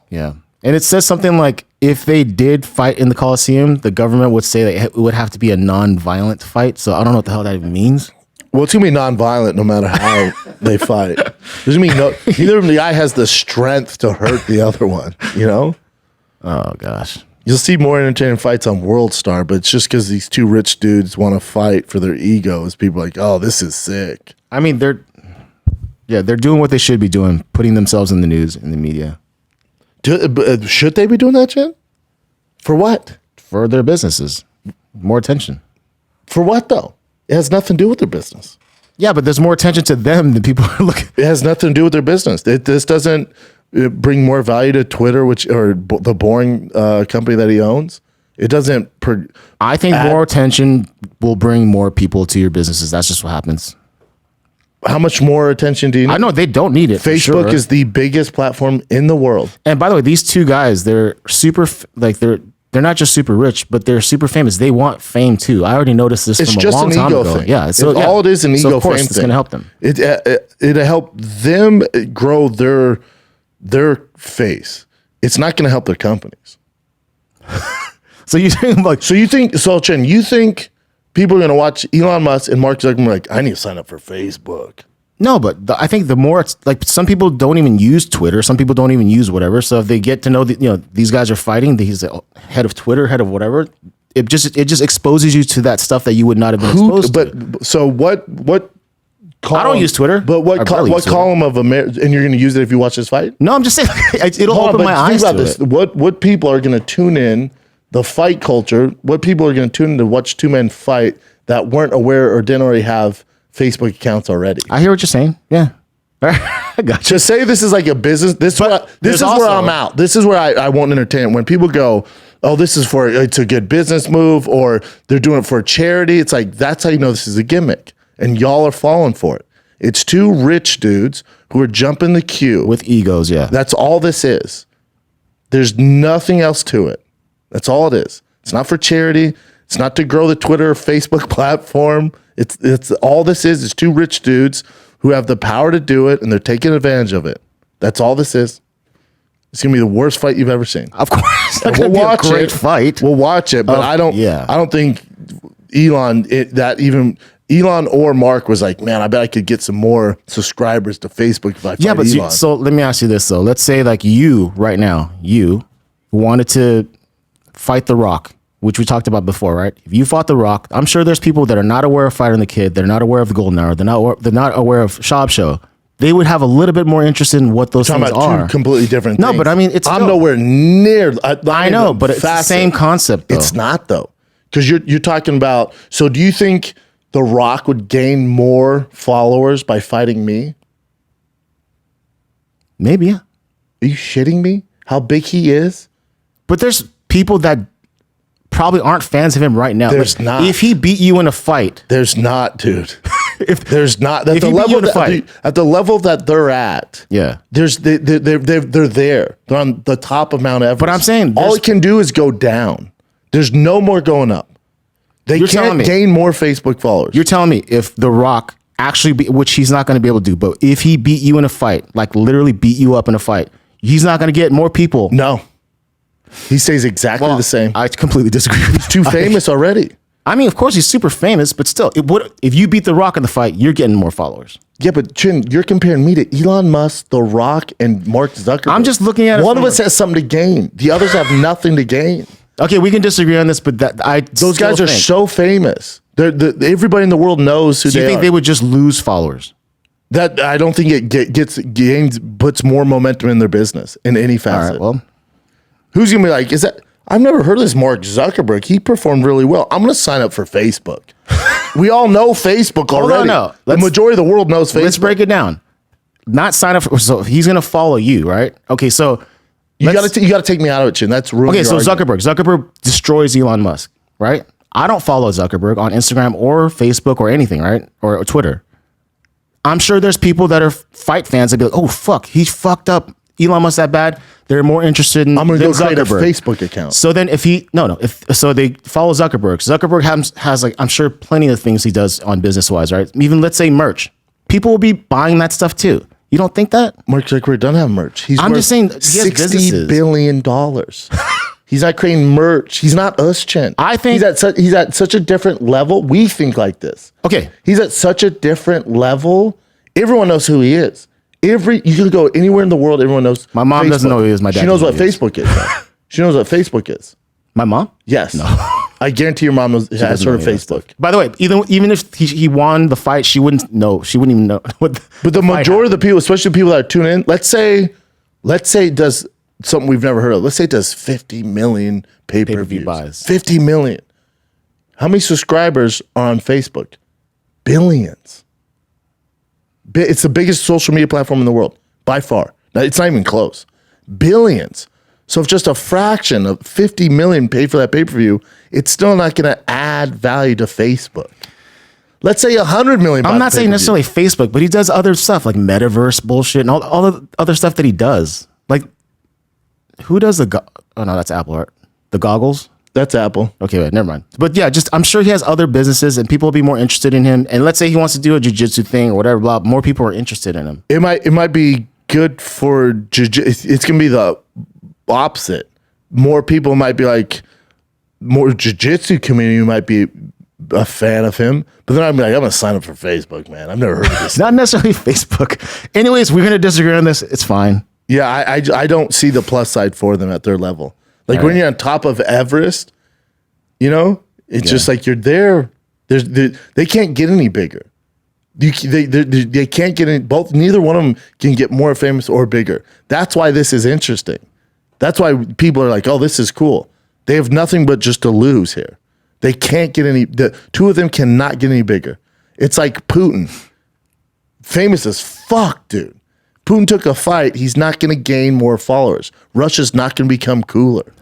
Yeah. And it says something like if they did fight in the Coliseum, the government would say that it would have to be a non-violent fight. So I don't know what the hell that even means. Well, it's gonna be non-violent no matter how they fight. There's gonna be neither of the guy has the strength to hurt the other one. Oh gosh. You'll see more entertaining fights on World Star, but it's just because these two rich dudes want to fight for their egos. People are like, oh, this is sick. I mean, they're doing what they should be doing, putting themselves in the news, in the media. Should they be doing that, Jen? For what? For their businesses. More attention. For what, though? It has nothing to do with their business. Yeah, but there's more attention to them than people are looking. It has nothing to do with their business. This doesn't bring more value to Twitter, the boring company that he owns. It doesn't. I think more attention will bring more people to your businesses. That's just what happens. How much more attention do you need? I know they don't need it. Facebook is the biggest platform in the world. And by the way, these two guys, they're super, they're not just super rich, but they're super famous. They want fame too. I already noticed this from a long time ago. Thing. Yeah, all it is an ego of course, fame it's going to help them. It'll help them grow their face. It's not going to help their companies. So you think Chen, you think people are going to watch Elon Musk and Mark Zuckerberg like, I need to sign up for Facebook? No, but I think the more it's like some people don't even use Twitter. Some people don't even use whatever. So if they get to know that these guys are fighting, he's the head of Twitter, head of whatever. It just exposes you to that stuff that you would not have been exposed to. So what? Column, I don't use Twitter. But what column of America? And you're going to use it if you watch this fight? No, I'm just saying it'll open my eyes to it. What people are going to tune in? The fight culture. What people are going to tune in to watch two men fight that weren't aware or didn't already have Facebook accounts already. I hear what you're saying. Yeah. I got you. To say this is like a business, this is where I'm out. This is where I won't entertain it. When people go, oh, it's a good business move, or they're doing it for a charity, it's like, that's how you know this is a gimmick. And y'all are falling for it. It's two rich dudes who are jumping the queue. With egos, yeah. That's all this is. There's nothing else to it. That's all it is. It's not for charity. It's not to grow the Twitter or Facebook platform. It's all this is. It's two rich dudes who have the power to do it, and they're taking advantage of it. That's all this is. It's gonna be the worst fight you've ever seen. Of course, we'll watch a great fight. We'll watch it, but I don't think Elon or Mark was like, man, I bet I could get some more subscribers to Facebook if I fight Elon. So let me ask you this though. Let's say like you right now, you wanted to fight The Rock, which we talked about before, right? If you fought The Rock, I'm sure there's people that are not aware of Fighting the Kid. They're not aware of the Golden Hour. They're not aware of Schaub Show. They would have a little bit more interest in what those things are. Two completely different things. No, but I mean, I'm nowhere near. I know, but it's the same concept, though. It's not, though. Because you're talking about, so do you think The Rock would gain more followers by fighting me? Maybe, yeah. Are you shitting me? How big he is? But there's people that probably aren't fans of him right now. There's not. If he beat you in a fight. There's not, dude. There's not. At the level that they're at, yeah. They're there. They're on the top of Mount Everest. But I'm saying all it can do is go down. There's no more going up. They can't gain more Facebook followers. You're telling me if The Rock actually, which he's not going to be able to do, but if he beat you in a fight, like literally beat you up in a fight, he's not going to get more people. No. He stays exactly the same. I completely disagree. He's too famous already. I mean, of course, he's super famous, but still, if you beat The Rock in the fight, you're getting more followers. Yeah, but Chin, you're comparing me to Elon Musk, The Rock, and Mark Zuckerberg. I'm just looking at it. One of us has something to gain. The others have nothing to gain. Okay, we can disagree on this, but those guys are so famous. Everybody in the world knows who they are. Do you think they would just lose followers? That I don't think it puts more momentum in their business in any facet. All right, well, who's gonna be like, is that? I've never heard of this Mark Zuckerberg. He performed really well. I'm gonna sign up for Facebook. We all know Facebook already. No. The majority of the world knows Facebook. Let's break it down. Not sign up for. So he's gonna follow you, right? Okay, so you gotta take me out of it, Chin. That's ruining. Okay, so argument. Zuckerberg destroys Elon Musk, right? I don't follow Zuckerberg on Instagram or Facebook or anything, right? Or Twitter. I'm sure there's people that are fight fans that be like, oh fuck, he fucked up Elon Musk that bad. They're more interested in. I'm gonna go create a Zuckerberg. Facebook account. So then, if they follow Zuckerberg. Zuckerberg has like, I'm sure, plenty of things he does on business wise, right? Even let's say merch. People will be buying that stuff too. You don't think that? Mark Zuckerberg doesn't have merch. I'm just saying, he has $60 billion. He's not creating merch. He's not us, Chen. I think he's at such a different level. We think like this. Okay, he's at such a different level. Everyone knows who he is. You can go anywhere in the world. Everyone knows. My mom doesn't know who he is. My dad. She knows what Facebook is. She knows what Facebook is. My mom? Yes. No. I guarantee your mom has heard of Facebook. By the way, even if he won the fight, she wouldn't know. She wouldn't even know what. But the majority of the people, especially people that are tuning in, let's say does something we've never heard of. Let's say it does 50 million Pay-per-view pay-per-views. buys. 50 million. How many subscribers are on Facebook? Billions. It's the biggest social media platform in the world, by far. Now, it's not even close. Billions. So if just a fraction of 50 million pay for that pay-per-view, it's still not going to add value to Facebook. Let's say 100 million. I'm not saying necessarily Facebook, but he does other stuff like metaverse bullshit and all the other stuff that he does. Like, who does oh no, that's Apple, right? The goggles? That's Apple. Okay, wait, never mind. But yeah, just I'm sure he has other businesses and people will be more interested in him. And let's say he wants to do a jiu-jitsu thing or whatever, blah, more people are interested in him. It might be good for jiu-jitsu. It's going to be the opposite. More people might be like, more jiu-jitsu community might be a fan of him. But then I'm like, I'm going to sign up for Facebook, man. I've never heard of this. Not necessarily Facebook. Anyways, we're going to disagree on this. It's fine. Yeah, I don't see the plus side for them at their level. Like when you're on top of Everest, you know, it's just like you're there. They can't get any bigger. They can't get any. Neither one of them can get more famous or bigger. That's why this is interesting. That's why people are like, oh, this is cool. They have nothing but just to lose here. They can't get any. The two of them cannot get any bigger. It's like Putin, famous as fuck, dude. Putin took a fight. He's not going to gain more followers. Russia's not going to become cooler.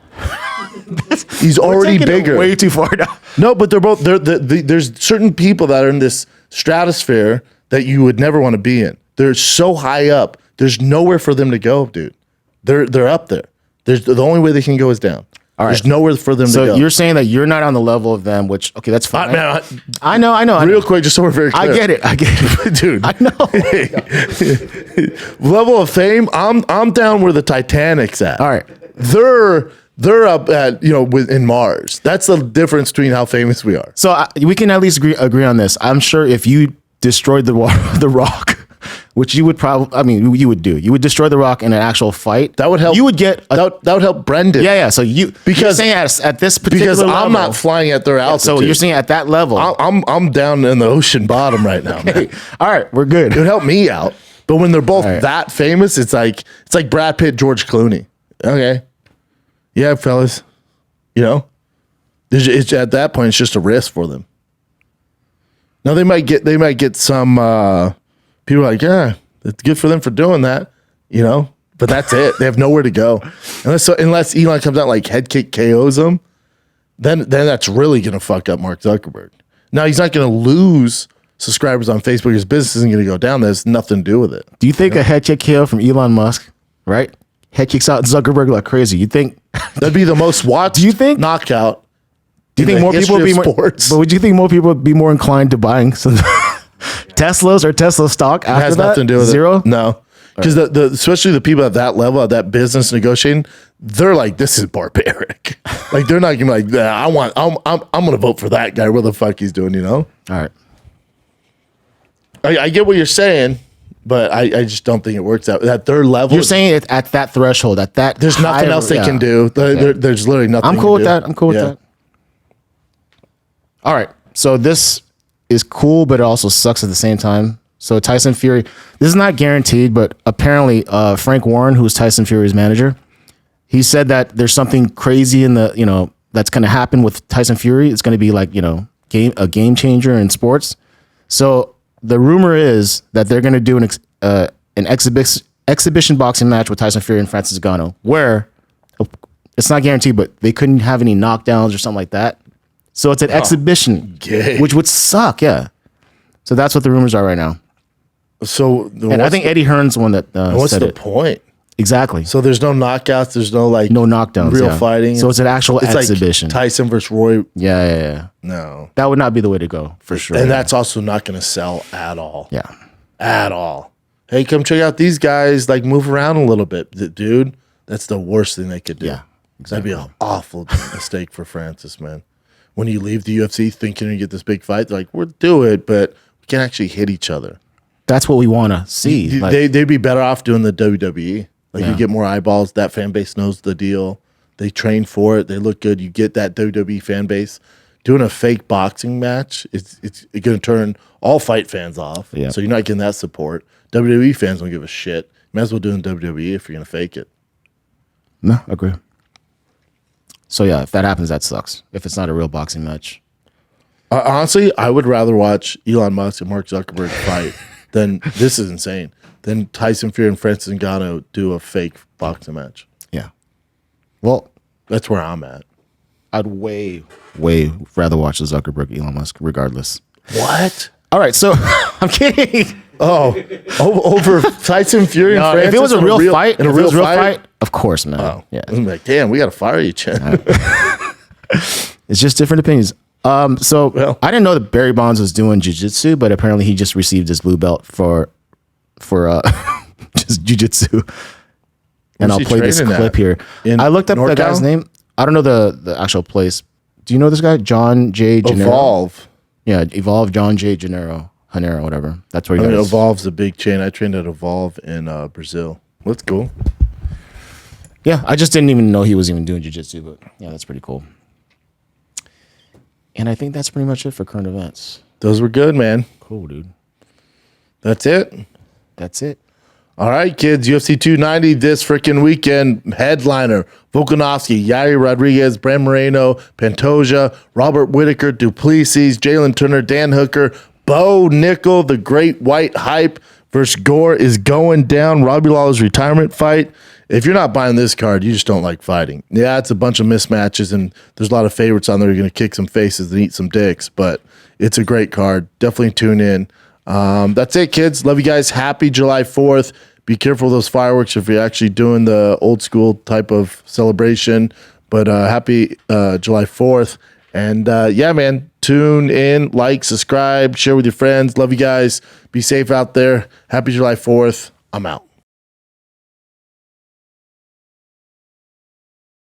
He's already bigger. Way too far down. No, but they're both. There's certain people that are in this stratosphere that you would never want to be in. They're so high up. There's nowhere for them to go, dude. They're up there. The only way they can go is down. All right. There's nowhere for them to go. So you're saying that you're not on the level of them, which, okay, that's fine. I know. Real quick, just so we're very clear. I get it. Dude. I know. Level of fame, I'm down where the Titanic's at. All right. They're up at, in Mars. That's the difference between how famous we are. So we can at least agree on this. I'm sure if you destroyed the Rock, which you would probably, you would do. You would destroy The Rock in an actual fight. That would help. You would get... that would help Brendan. Yeah. So you're saying at this particular level... Because I'm not flying at their altitude. So you're saying at that level... I'm down in the ocean bottom right now, man. All right, we're good. It would help me out. But when they're both that famous, it's like Brad Pitt, George Clooney. Okay. Yeah, fellas. It's at that point, it's just a risk for them. Now they might get some... people are like, yeah, it's good for them for doing that, but that's it. They have nowhere to go. Unless Elon comes out like head kick KOs them, then that's really going to fuck up Mark Zuckerberg. Now, he's not going to lose subscribers on Facebook. His business isn't going to go down. That has nothing to do with it. Do you think a head kick KO from Elon Musk, right? Head kicks out Zuckerberg like crazy. You think that'd be the most watched knockout? Do you think more people would be sports? But would you think more people would be more inclined to buying some Teslas or Tesla stock after it has that? Nothing to do with Zero? It. No. Because especially the people at that level, at that business negotiating, they're like, this is barbaric. Like they're not gonna be like, I'm gonna vote for that guy. What the fuck he's doing, All right. I get what you're saying, but I just don't think it works out at their level. You're saying it at that threshold, at that. There's nothing else they can do. There's literally nothing. I'm cool with that. I'm cool with that. All right. So this is cool, but it also sucks at the same time. So Tyson Fury, this is not guaranteed, but apparently Frank Warren, who's Tyson Fury's manager, he said that there's something crazy in the, that's going to happen with Tyson Fury. It's going to be like, a game changer in sports. So the rumor is that they're going to do an exhibition boxing match with Tyson Fury and Francis Ngannou, where it's not guaranteed, but they couldn't have any knockdowns or something like that. So it's an exhibition, which would suck, yeah. So that's what the rumors are right now. So and I think Eddie Hearn's the one that what's said the point? Exactly. So there's no knockouts. There's no no knockdowns. Real fighting. So it's an actual exhibition. Like Tyson versus Roy. Yeah. No, that would not be the way to go for sure. And that's also not going to sell at all. Yeah, at all. Hey, come check out these guys. Like move around a little bit, dude. That's the worst thing they could do. Yeah, exactly. That'd be an awful mistake for Francis, man. When you leave the UFC thinking you get this big fight, they're like, we'll do it, but we can't actually hit each other. That's what we want to see. They'd be better off doing the WWE. You get more eyeballs. That fan base knows the deal. They train for it. They look good. You get that WWE fan base. Doing a fake boxing match, it's going to turn all fight fans off. Yeah. So you're not getting that support. WWE fans don't give a shit. You might as well do it in WWE if you're going to fake it. No, agree. So yeah, if that happens, that sucks. If it's not a real boxing match. Honestly, I would rather watch Elon Musk and Mark Zuckerberg fight than this is insane. Than Tyson Fury and Francis Ngannou do a fake boxing match. Yeah. Well, that's where I'm at. I'd way rather watch the Zuckerberg Elon Musk, regardless. What? All right, so I'm kidding. Over Tyson Fury and Francis? If it was a real fight, in a real fight, of course, man. Oh, yeah. I'm like, damn, we got to fire you, Chen. It's just different opinions. So I didn't know that Barry Bonds was doing jiu-jitsu, but apparently he just received his blue belt for just jiu-jitsu. And I'll play this clip here. I looked up the guy's name. I don't know the actual place. Do you know this guy? John J. Gennaro? Evolve. Yeah, Evolve, John J. Gennaro, whatever. That's where he is. Evolve's a big chain. I trained at Evolve in Brazil. That's cool. Yeah, I just didn't even know he was even doing jiu-jitsu, but yeah, that's pretty cool. And I think that's pretty much it for current events. Those were good, man. Cool, dude. That's it? That's it. All right, kids. UFC 290 this freaking weekend. Headliner, Volkanovski, Yair Rodríguez, Brand Moreno, Pantoja, Robert Whittaker, Duplessis, Jalen Turner, Dan Hooker, Bo Nickel, the Great White Hype versus Gore is going down. Robbie Lawler's retirement fight. If you're not buying this card, you just don't like fighting. Yeah, it's a bunch of mismatches, and there's a lot of favorites on there who are going to kick some faces and eat some dicks, but it's a great card. Definitely tune in. That's it, kids. Love you guys. Happy July 4th. Be careful of those fireworks if you're actually doing the old school type of celebration, but happy July 4th. And yeah, man, tune in, like, subscribe, share with your friends. Love you guys. Be safe out there. Happy July 4th. I'm out.